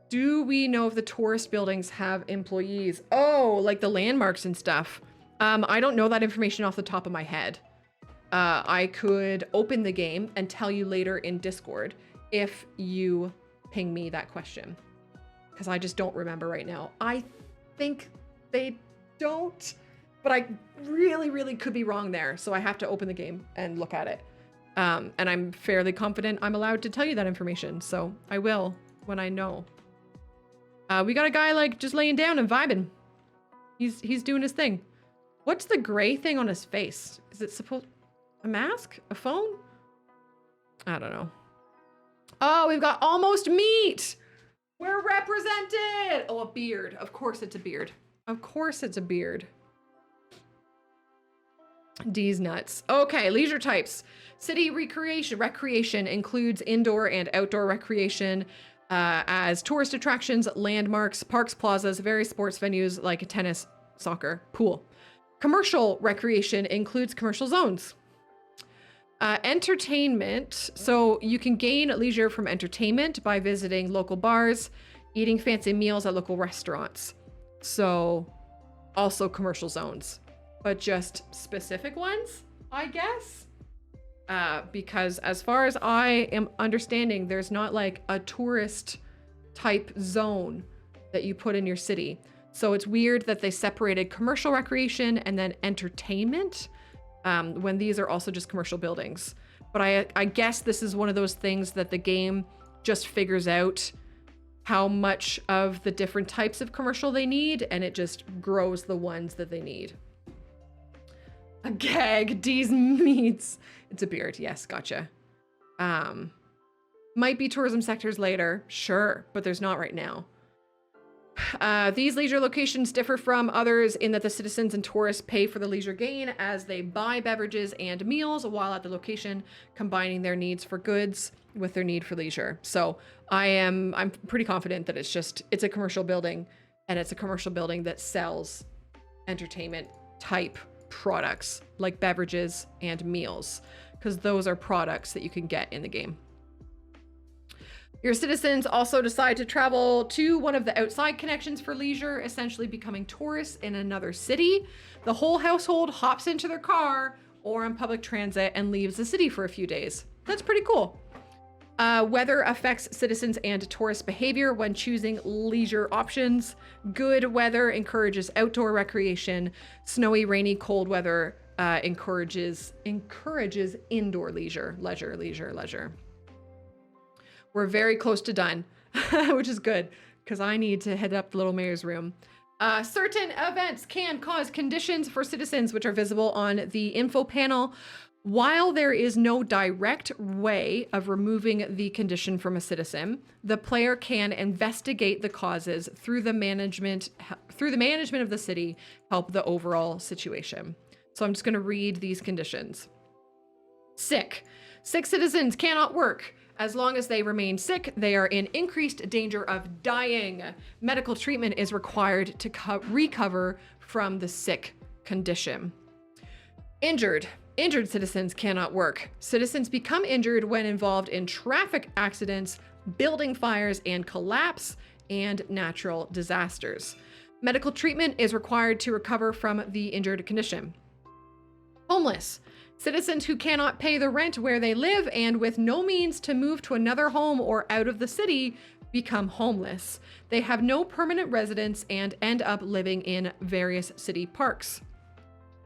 Do we know if the tourist buildings have employees? Oh, like the landmarks and stuff. I don't know that information off the top of my head. I could open the game and tell you later in Discord if you ping me that question, because I just don't remember right now. I think they don't, but I really could be wrong there. So I have to open the game and look at it. And I'm fairly confident I'm allowed to tell you that information. So I will when I know. We got a guy like just laying down and vibing. He's doing his thing. What's the gray thing on his face? Is it supposed a mask? A phone? I don't know. Oh, we've got almost meat. We're represented. Oh, a beard. Of course it's a beard. Of course it's a beard. D's nuts. Okay, leisure types. City recreation includes indoor and outdoor recreation as tourist attractions, landmarks, parks, plazas, various sports venues like tennis, soccer, pool. Commercial recreation includes commercial zones. Entertainment. So you can gain leisure from entertainment by visiting local bars, eating fancy meals at local restaurants. So also commercial zones, but just specific ones, I guess. Because as far as I am understanding, there's not like a tourist type zone that you put in your city. So it's weird that they separated commercial recreation and then entertainment when these are also just commercial buildings. But I guess this is one of those things that the game just figures out how much of the different types of commercial they need, and it just grows the ones that they need. A gag, D's meats. It's a beard, yes, gotcha. Might be tourism sectors later, sure, but there's not right now. These leisure locations differ from others in that the citizens and tourists pay for the leisure gain as they buy beverages and meals while at the location, combining their needs for goods with their need for leisure. So I'm pretty confident that it's a commercial building, and it's a commercial building that sells entertainment type products like beverages and meals, because those are products that you can get in the game. Your citizens also decide to travel to one of the outside connections for leisure, essentially becoming tourists in another city. The whole household hops into their car or on public transit and leaves the city for a few days. That's pretty cool. Weather affects citizens and tourist behavior when choosing leisure options. Good weather encourages outdoor recreation. Snowy, rainy, cold weather encourages indoor leisure. We're very close to done, which is good because I need to head up the little mayor's room. Certain events can cause conditions for citizens which are visible on the info panel. While there is no direct way of removing the condition from a citizen, the player can investigate the causes through the management of the city, help the overall situation. So I'm just going to read these conditions. Sick. Sick citizens cannot work. As long as they remain sick, they are in increased danger of dying. Medical treatment is required to recover from the sick condition. Injured. Injured citizens cannot work. Citizens become injured when involved in traffic accidents, building fires and collapse, and natural disasters. Medical treatment is required to recover from the injured condition. Homeless. Citizens who cannot pay the rent where they live and with no means to move to another home or out of the city become homeless. They have no permanent residence and end up living in various city parks.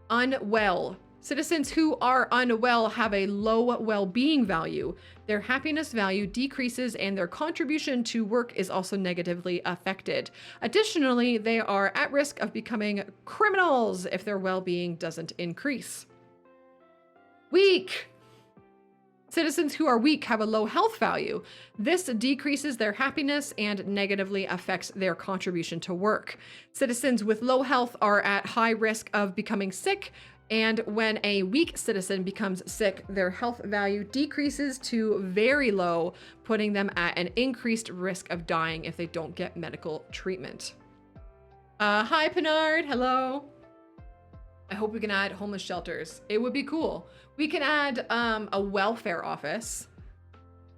Unwell. Citizens who are unwell have a low well-being value. Their happiness value decreases and their contribution to work is also negatively affected. Additionally, they are at risk of becoming criminals if their well-being doesn't increase. Weak. Citizens who are weak have a low health value. This decreases their happiness and negatively affects their contribution to work. Citizens with low health are at high risk of becoming sick, and when a weak citizen becomes sick, their health value decreases to very low, putting them at an increased risk of dying if they don't get medical treatment. Hi, Pinard. Hello. I hope we can add homeless shelters. It would be cool. We can add a welfare office.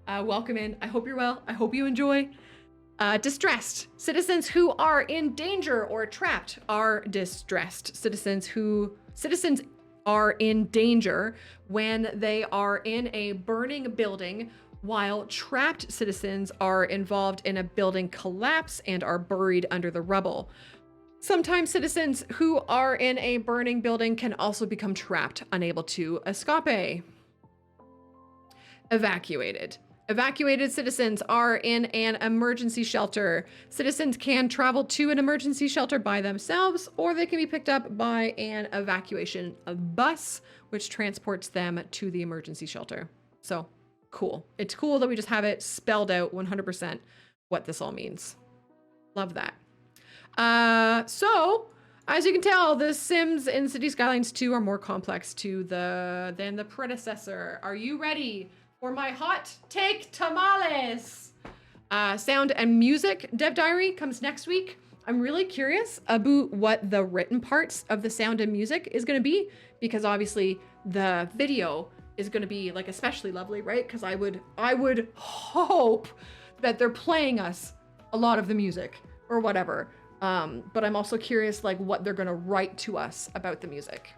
Welcome in. I hope you're well. I hope you enjoy. Distressed. Citizens who are in danger or trapped are distressed. Citizens are in danger when they are in a burning building, while trapped citizens are involved in a building collapse and are buried under the rubble. Sometimes citizens who are in a burning building can also become trapped, unable to escape. Evacuated. Evacuated citizens are in an emergency shelter. Citizens can travel to an emergency shelter by themselves, or they can be picked up by an evacuation bus, which transports them to the emergency shelter. So cool. It's cool that we just have it spelled out 100% what this all means. Love that. As you can tell, the Sims in City Skylines 2 are more complex than the predecessor. Are you ready for my hot take tamales? Sound and music dev diary comes next week. I'm really curious about what the written parts of the sound and music is going to be, because obviously the video is going to be like especially lovely, right? Because I would hope that they're playing us a lot of the music or whatever. But I'm also curious like what they're going to write to us about the music.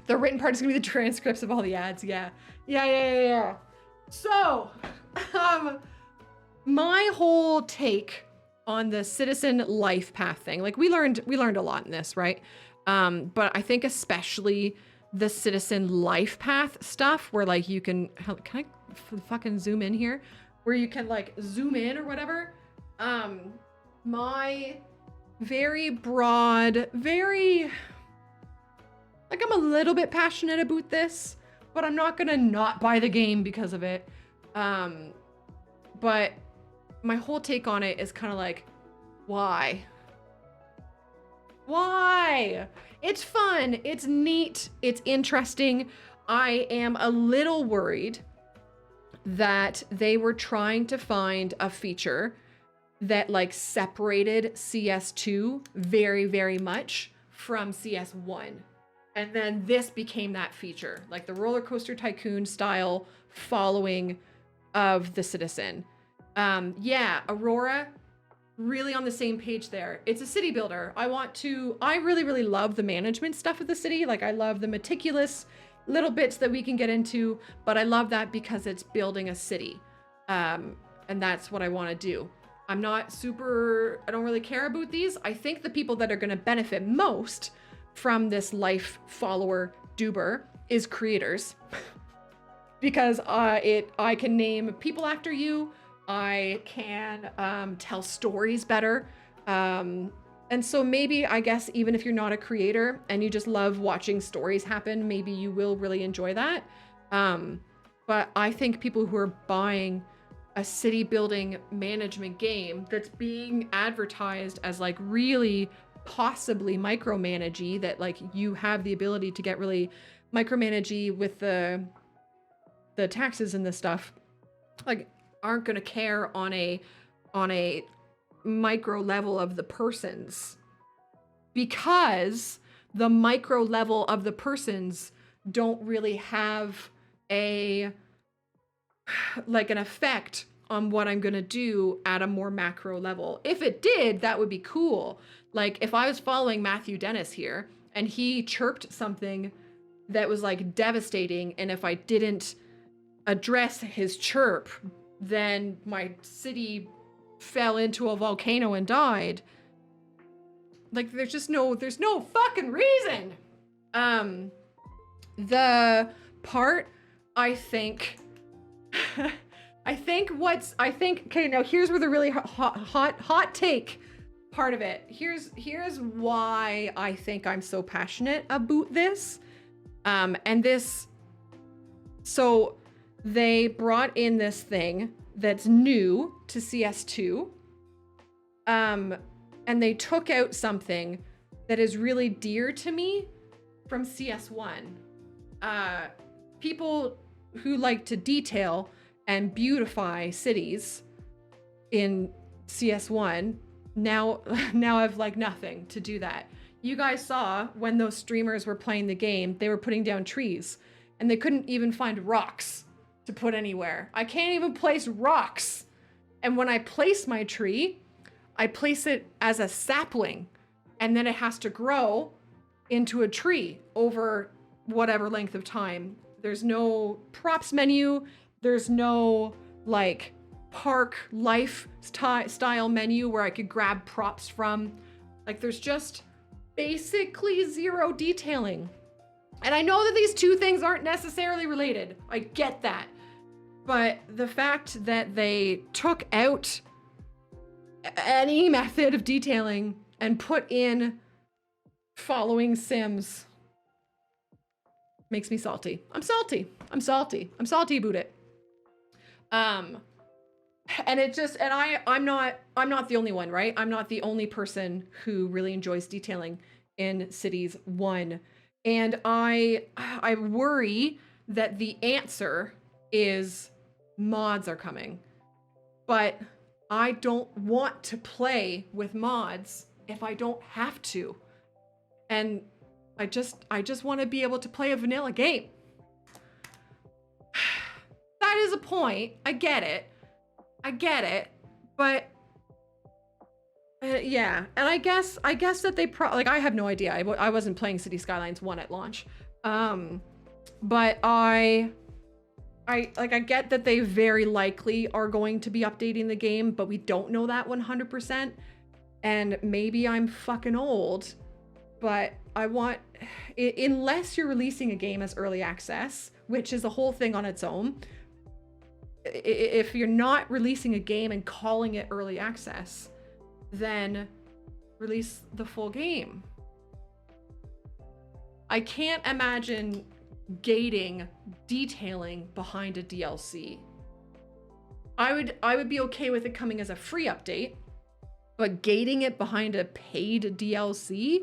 The written part is going to be the transcripts of all the ads. Yeah. So, my whole take on the citizen life path thing, like we learned a lot in this, right? But I think especially the citizen life path stuff where like you can I fucking zoom in here? Where you can like zoom in or whatever. My very broad, very, like I'm a little bit passionate about this, but I'm not gonna not buy the game because of it. But my whole take on it is kind of like, why? Why? It's fun, it's neat, it's interesting. I am a little worried that they were trying to find a feature that like separated CS2 very, very much from CS1. And then this became that feature, like the roller coaster tycoon style following of the citizen. Yeah, Aurora, really on the same page there. It's a city builder. I really, really love the management stuff of the city. Like I love the meticulous little bits that we can get into, but I love that because it's building a city. And that's what I want to do. I don't really care about these. I think the people that are going to benefit most from this life follower duber is creators. Because I can name people after you. I can tell stories better. And so maybe, I guess, even if you're not a creator and you just love watching stories happen, maybe you will really enjoy that. But I think people who are buying a city building management game that's being advertised as like really possibly micromanagey, that like you have the ability to get really micromanagey with the taxes and this stuff, like aren't going to care on a micro level of the persons, because the micro level of the persons don't really have an effect on what I'm going to do at a more macro level. If it did, that would be cool. Like if I was following Matthew Dennis here and he chirped something that was like devastating, and if I didn't address his chirp, then my city fell into a volcano and died. Like there's no fucking reason. The part I think okay, now here's where the really hot take part of it. Here's why I think I'm so passionate about this. So they brought in this thing that's new to CS2. And they took out something that is really dear to me from CS1. People who like to detail and beautify cities in CS1 now have like nothing to do that. You guys saw when those streamers were playing the game, they were putting down trees and they couldn't even find rocks to put anywhere. I can't even place rocks. And when I place my tree, I place it as a sapling, and then it has to grow into a tree over whatever length of time. There's no props menu. There's no like park life style menu where I could grab props from. Like there's just basically zero detailing. And I know that these two things aren't necessarily related. I get that. But the fact that they took out any method of detailing and put in following Sims makes me salty. I'm salty about it. And it just, and I'm not the only one, right? I'm not the only person who really enjoys detailing in Cities 1. And I worry that the answer is mods are coming. But I don't want to play with mods if I don't have to. And I just want to be able to play a vanilla game. That is a point. I get it. But yeah, and I guess that they like, I have no idea. I wasn't playing City Skylines 1 at launch. But I get that they very likely are going to be updating the game, but we don't know that 100%. And maybe I'm fucking old, but I want, unless you're releasing a game as early access, which is a whole thing on its own. If you're not releasing a game and calling it early access, then release the full game. I can't imagine gating detailing behind a DLC. I would be okay with it coming as a free update, but gating it behind a paid DLC?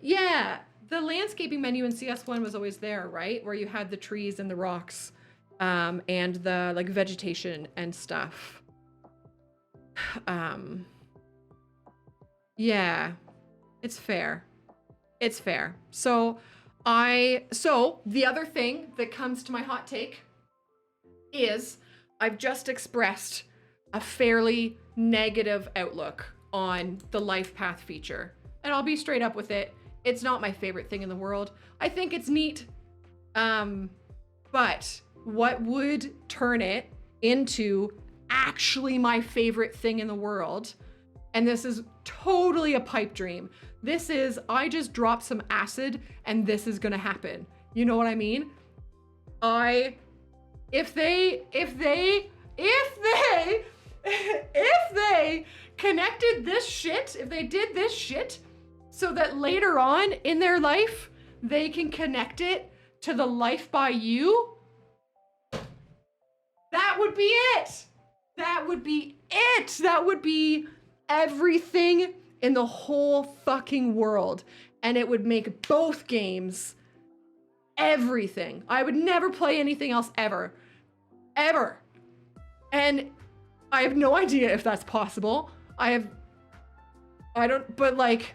Yeah, the landscaping menu in CS1 was always there, right? Where you had the trees and the rocks, and the like vegetation and stuff. Yeah, it's fair. It's fair. So the other thing that comes to my hot take is I've just expressed a fairly negative outlook on the life path feature. And I'll be straight up with it. It's not my favorite thing in the world. I think it's neat. But what would turn it into actually my favorite thing in the world, and this is totally a pipe dream. This is, I just dropped some acid and this is gonna happen. You know what I mean? If they connected this shit, if they did this shit so that later on in their life, they can connect it to the Life by You, that would be it. That would be it. That would be everything in the whole fucking world. And it would make both games everything. I would never play anything else ever. Ever. And I have no idea if that's possible. But like,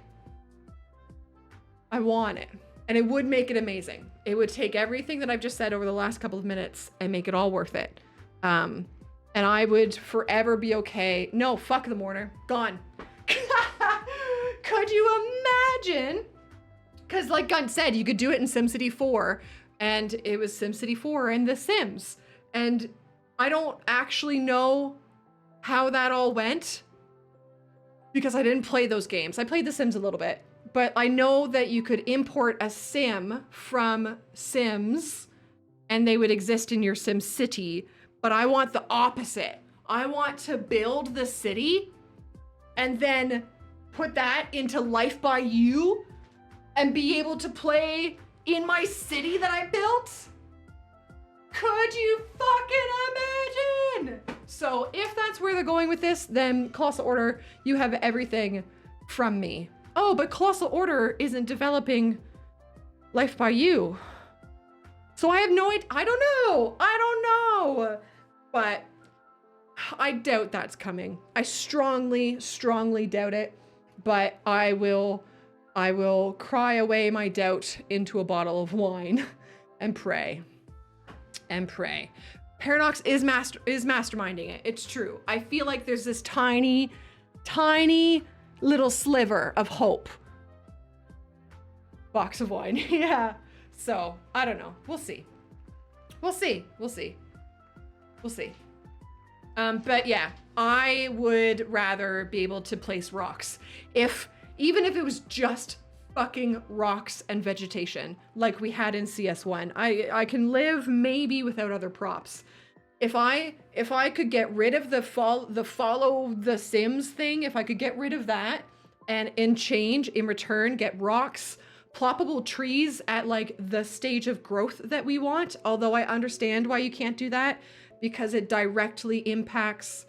I want it. And it would make it amazing. It would take everything that I've just said over the last couple of minutes and make it all worth it. And I would forever be okay. No, fuck the mourner. Gone. Could you imagine? Because like Gunt said, you could do it in SimCity 4, and it was SimCity 4 and The Sims. And I don't actually know how that all went because I didn't play those games. I played The Sims a little bit, but I know that you could import a sim from Sims and they would exist in your SimCity. But I want the opposite. I want to build the city and then put that into Life by You and be able to play in my city that I built. Could you fucking imagine? So if that's where they're going with this, then Colossal Order, you have everything from me. Oh, but Colossal Order isn't developing Life by You. So I have no idea. I don't know. But I doubt that's coming. I strongly, strongly doubt it. But I will cry away my doubt into a bottle of wine and pray. Paradox is masterminding it. It's true. I feel like there's this tiny, tiny little sliver of hope. Box of wine. Yeah. So I don't know. We'll see. But yeah, I would rather be able to place rocks. Even if it was just fucking rocks and vegetation like we had in CS1. I can live maybe without other props. If I could get rid of the follow the Sims thing, if I could get rid of that and in return get rocks, ploppable trees at like the stage of growth that we want, although I understand why you can't do that because it directly impacts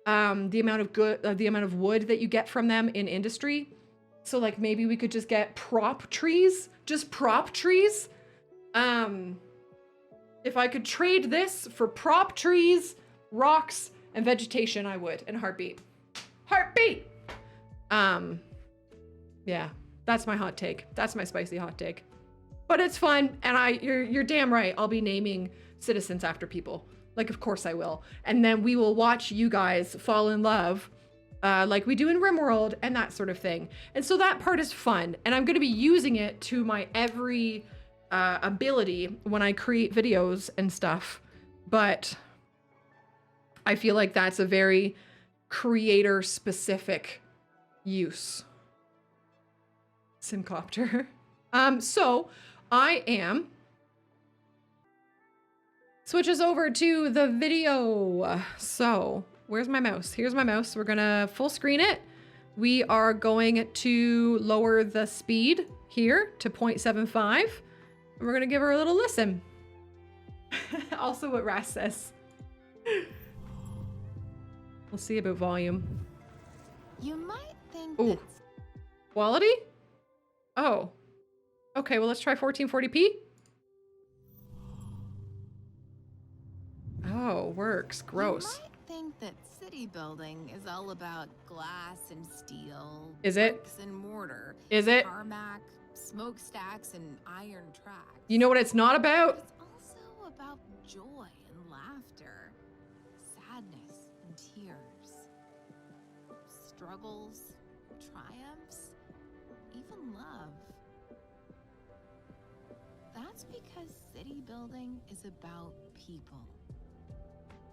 the amount of wood that you get from them in industry. So like maybe we could just get prop trees, just prop trees. If I could trade this for prop trees, rocks, and vegetation, I would. And heartbeat. Heartbeat! Yeah, that's my hot take. That's my spicy hot take. But it's fun, and you're damn right. I'll be naming citizens after people. Like, of course I will. And then we will watch you guys fall in love, like we do in RimWorld and that sort of thing. And so that part is fun, and I'm gonna be using it to my every ability when I create videos and stuff. But I feel like that's a very creator-specific use. Simcopter. So I am switches over to the video. So where's my mouse? Here's my mouse. We're gonna full screen it. We are going to lower the speed here to 0.75. And we're gonna give her a little listen. Also what Ras says. We'll see about volume. You might think ooh. Quality? Oh. Okay, well let's try 1440p. Oh, works. Gross. You might think that city building is all about glass and steel. Is it? Bricks and mortar. Is it? Tarmac, smokestacks, and iron tracks. You know what it's not about? But it's also about joy and laughter, sadness and tears, struggles, triumphs, even love. That's because city building is about people.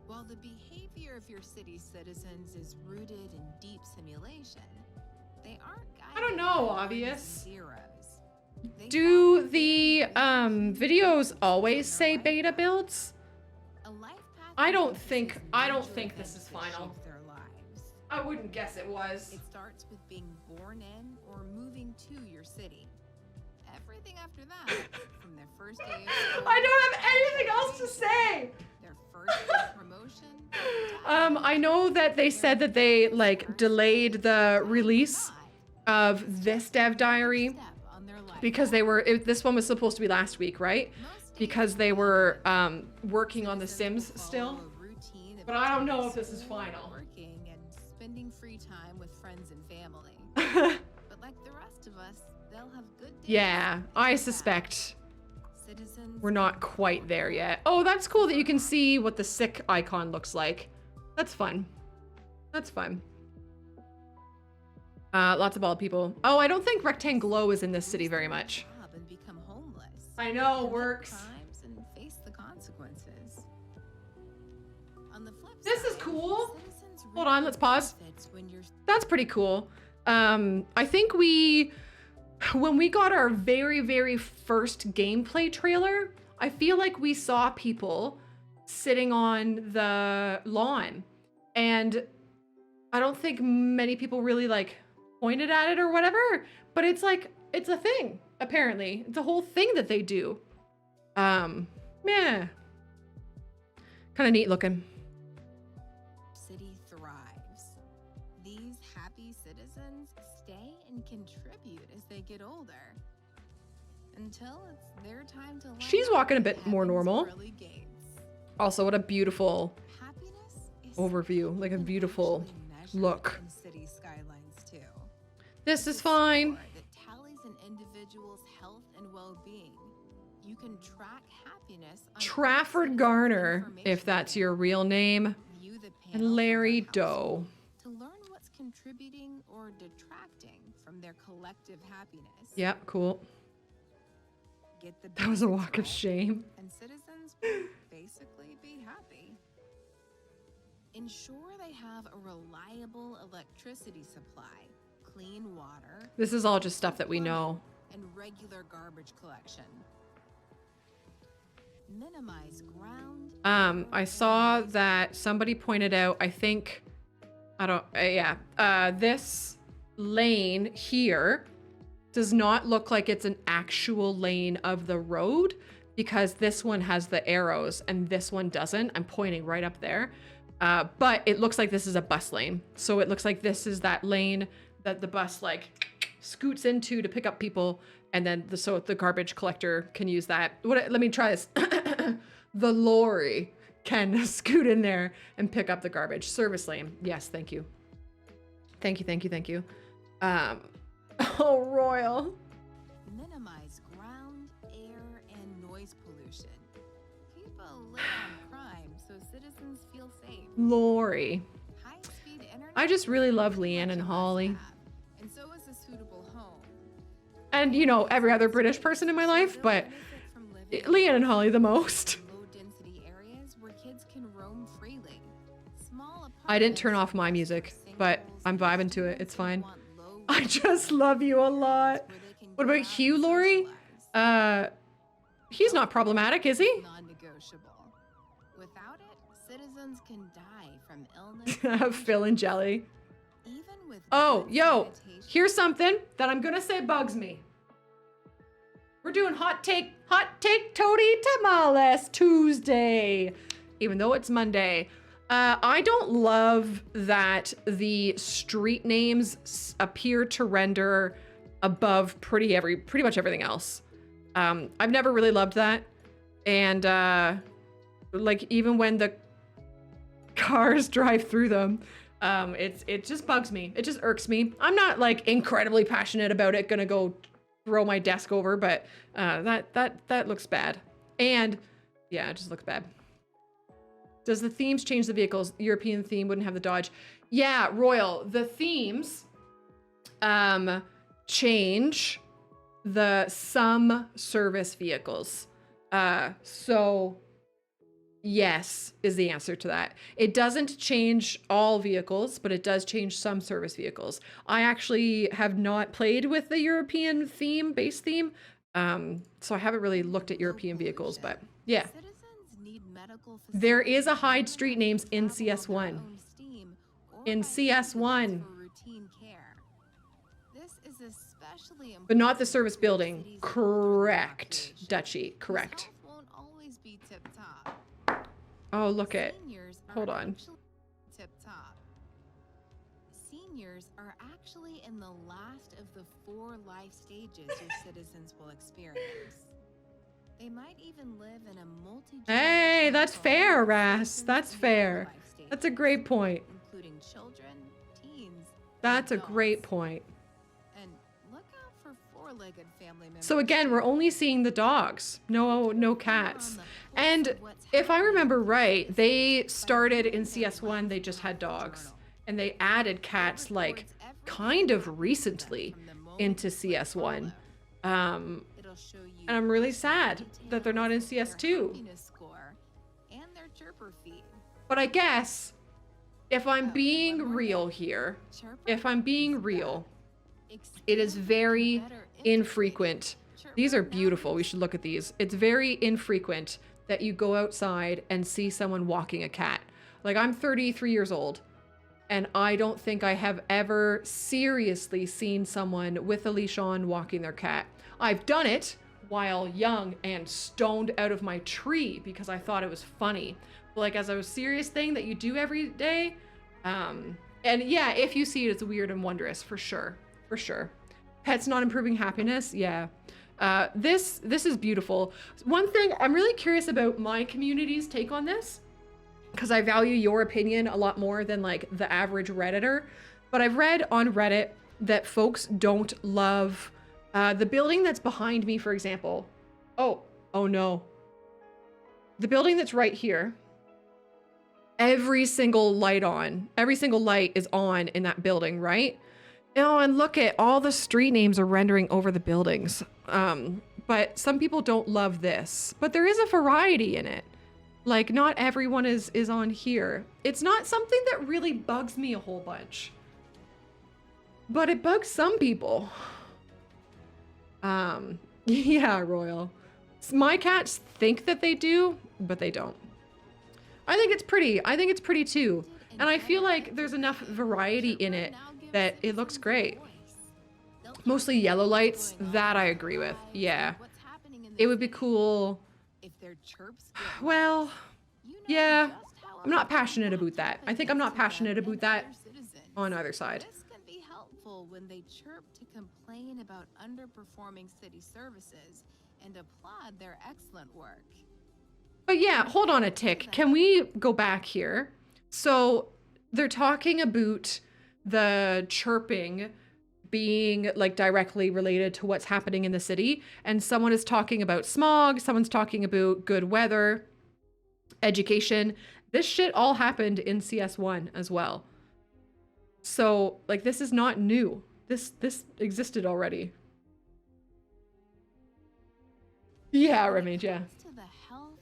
While the behavior of your city's citizens is rooted in deep simulation, they aren't guided I don't know, by obvious. zeros. They Do the videos always say beta builds? a life path I don't encompasses think major think this events is that final. shape their lives. I wouldn't guess it was. It starts with being born in or moving to your city. Everything after that, from their first day of school, I don't have anything else to say. their first day of promotion. I know that they said that they like delayed the release of this dev diary because they were this one was supposed to be last week, right? Because they were working on the Sims still. But I don't know if this is final. Working and spending free time with friends and family. But like the rest of us, they'll have good days. Yeah, I suspect Citizens we're not quite there yet. Oh, that's cool that you can see what the sick icon looks like. That's fun. That's fun. Lots of bald people. Oh, I don't think Rectanglo is in this city very much. and become homeless. I know, Commit works. crimes and face the consequences. On the flip This side, is cool. citizens Hold reap on, the let's pause. benefits when you're That's pretty cool. I think when we got our very, very first gameplay trailer, I feel like we saw people sitting on the lawn, and I don't think many people really like pointed at it or whatever, but it's like, it's a thing, apparently. It's a whole thing that they do. Yeah. Kind of neat looking. city thrives. These happy citizens stay and contribute as they get older. Until it's their time to She's walking a bit more normal. Also, what a beautiful overview, like a beautiful look. In city Skylines II. This is fine. That tallies an individual's health and well-being. You can track happiness on Trafford Garner, if that's your real name, View the panels and of Larry their household Doe. to learn what's contributing or detracting from their collective happiness. Yep, cool. Get the That was a basics walk of right, shame. and citizens will basically be happy. Ensure they have a reliable electricity supply, clean water, This is all just stuff that we know. and regular garbage collection. Minimize ground. I saw that somebody pointed out, I think, this lane here does not look like it's an actual lane of the road. because this one has the arrows and this one doesn't. I'm pointing right up there. But it looks like this is a bus lane. So it looks like this is that lane that the bus like scoots into to pick up people. And then so the garbage collector can use that. Let me try this. The lorry can scoot in there and pick up the garbage. Service lane. Yes, thank you. Thank you, thank you, thank you. Oh, Royal. Minimize ground, air, and noise pollution. Keep a lid on crime so citizens feel safe. Lori. High-speed internet. I just really love Leanne and Holly. And so is a suitable home. And, you know, every other British person in my life, but Leanne and Holly the most. Low-density areas where kids can roam freely. Small I didn't turn off my music, but I'm vibing to it. It's fine. I just love you a lot. What about Hugh, Lori? He's not problematic, is he? Non-negotiable. Without it, citizens can die from illness. Phil and Jelly. Even with Oh, good yo, sanitation- here's something that I'm gonna say bugs me. We're doing hot take toady tamales Tuesday, even though it's Monday. I don't love that the street names appear to render above pretty much everything else. I've never really loved that. And like even when the cars drive through them, it just bugs me. It just irks me. I'm not like incredibly passionate about it, gonna go throw my desk over, but that looks bad. And yeah, it just looks bad. Does the themes change the vehicles? European theme wouldn't have the Dodge. Yeah, Royal, the themes change some service vehicles. So yes is the answer to that. It doesn't change all vehicles, but it does change some service vehicles. I actually have not played with the European theme, base theme. So I haven't really looked at European vehicles, but yeah. There is a hide street names in CS1. In CS1. But not the service building. Correct, Dutchie. Correct. Oh, look at. Hold on. Seniors are actually in the last of the 4 life stages your citizens will experience. They might even live in a Hey, that's fair, Ras. That's fair. That's a great point. Including children, teens. That's a great point. And look out for 4-legged family members. So again, we're only seeing the dogs. No cats. And if I remember right, they started in CS1, they just had dogs. And they added cats like kind of recently into CS1. And I'm really sad that they're not in CS2. But I guess if I'm being real here, it is very infrequent. These are beautiful. We should look at these. It's very infrequent that you go outside and see someone walking a cat. Like, I'm 33 years old, and I don't think I have ever seriously seen someone with a leash on walking their cat. I've done it while young and stoned out of my tree because I thought it was funny. But like as a serious thing that you do every day, and yeah, if you see it, it's weird and wondrous for sure, for sure. Pets not improving happiness, yeah. This is beautiful. One thing I'm really curious about my community's take on this, because I value your opinion a lot more than like the average Redditor. But I've read on Reddit that folks don't love the building that's behind me, for example. Oh no. The building that's right here. Every single light is on in that building, right? Oh, and look at all the street names are rendering over the buildings. But some people don't love this, but there is a variety in it. Like, not everyone is on here. It's not something that really bugs me a whole bunch, but it bugs some people. Yeah, Royal. My cats think that they do, but they don't. I think it's pretty. I think it's pretty too. And I feel like there's enough variety in it that it looks great. Mostly yellow lights, that I agree with. Yeah. It would be cool If their chirps get Well, less, you know yeah, just how I'm not effective passionate about that. I think I'm not passionate about that their citizens. on either side. This can be helpful when they chirp to complain about underperforming city services and applaud their excellent work. But yeah, hold on a tick. Can we go back here? So they're talking about the chirping being like directly related to what's happening in the city. And someone is talking about smog. Someone's talking about good weather, education. This shit all happened in CS1 as well. So like, this is not new. This existed already. Yeah, Remage, yeah. To the health,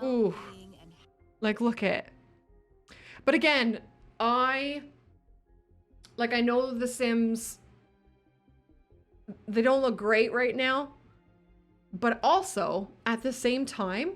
Ooh. well-being, and Like, look at. But again, I know the Sims, they don't look great right now, but also at the same time,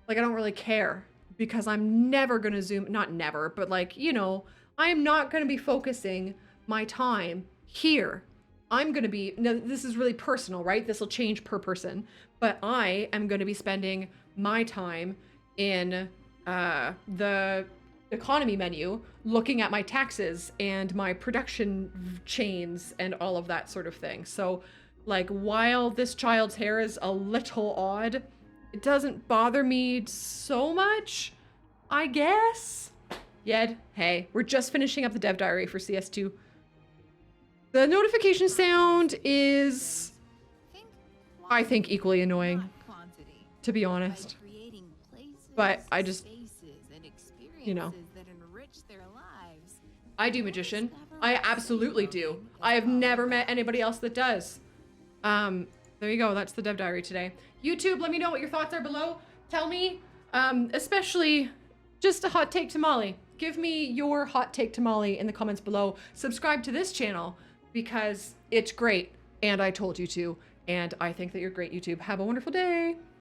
like, I don't really care because I'm never going to zoom, not never, but like, you know, I am not going to be focusing my time here. I'm going to be, no, this is really personal, right? This will change per person, but I am going to be spending my time in the economy menu, looking at my taxes and my production chains and all of that sort of thing. So like, while this child's hair is a little odd, it doesn't bother me so much, I guess. Yed, hey, we're just finishing up the dev diary for CS2. The notification sound is, I think, equally annoying, to be honest. But I just, you know, I do Magician. I absolutely do. I have never met anybody else that does. There you go. That's the dev diary today. YouTube, let me know what your thoughts are below. Tell me, especially just a hot take tamale. Give me your hot take tamale in the comments below. Subscribe to this channel because it's great. And I told you to. And I think that you're great, YouTube. Have a wonderful day.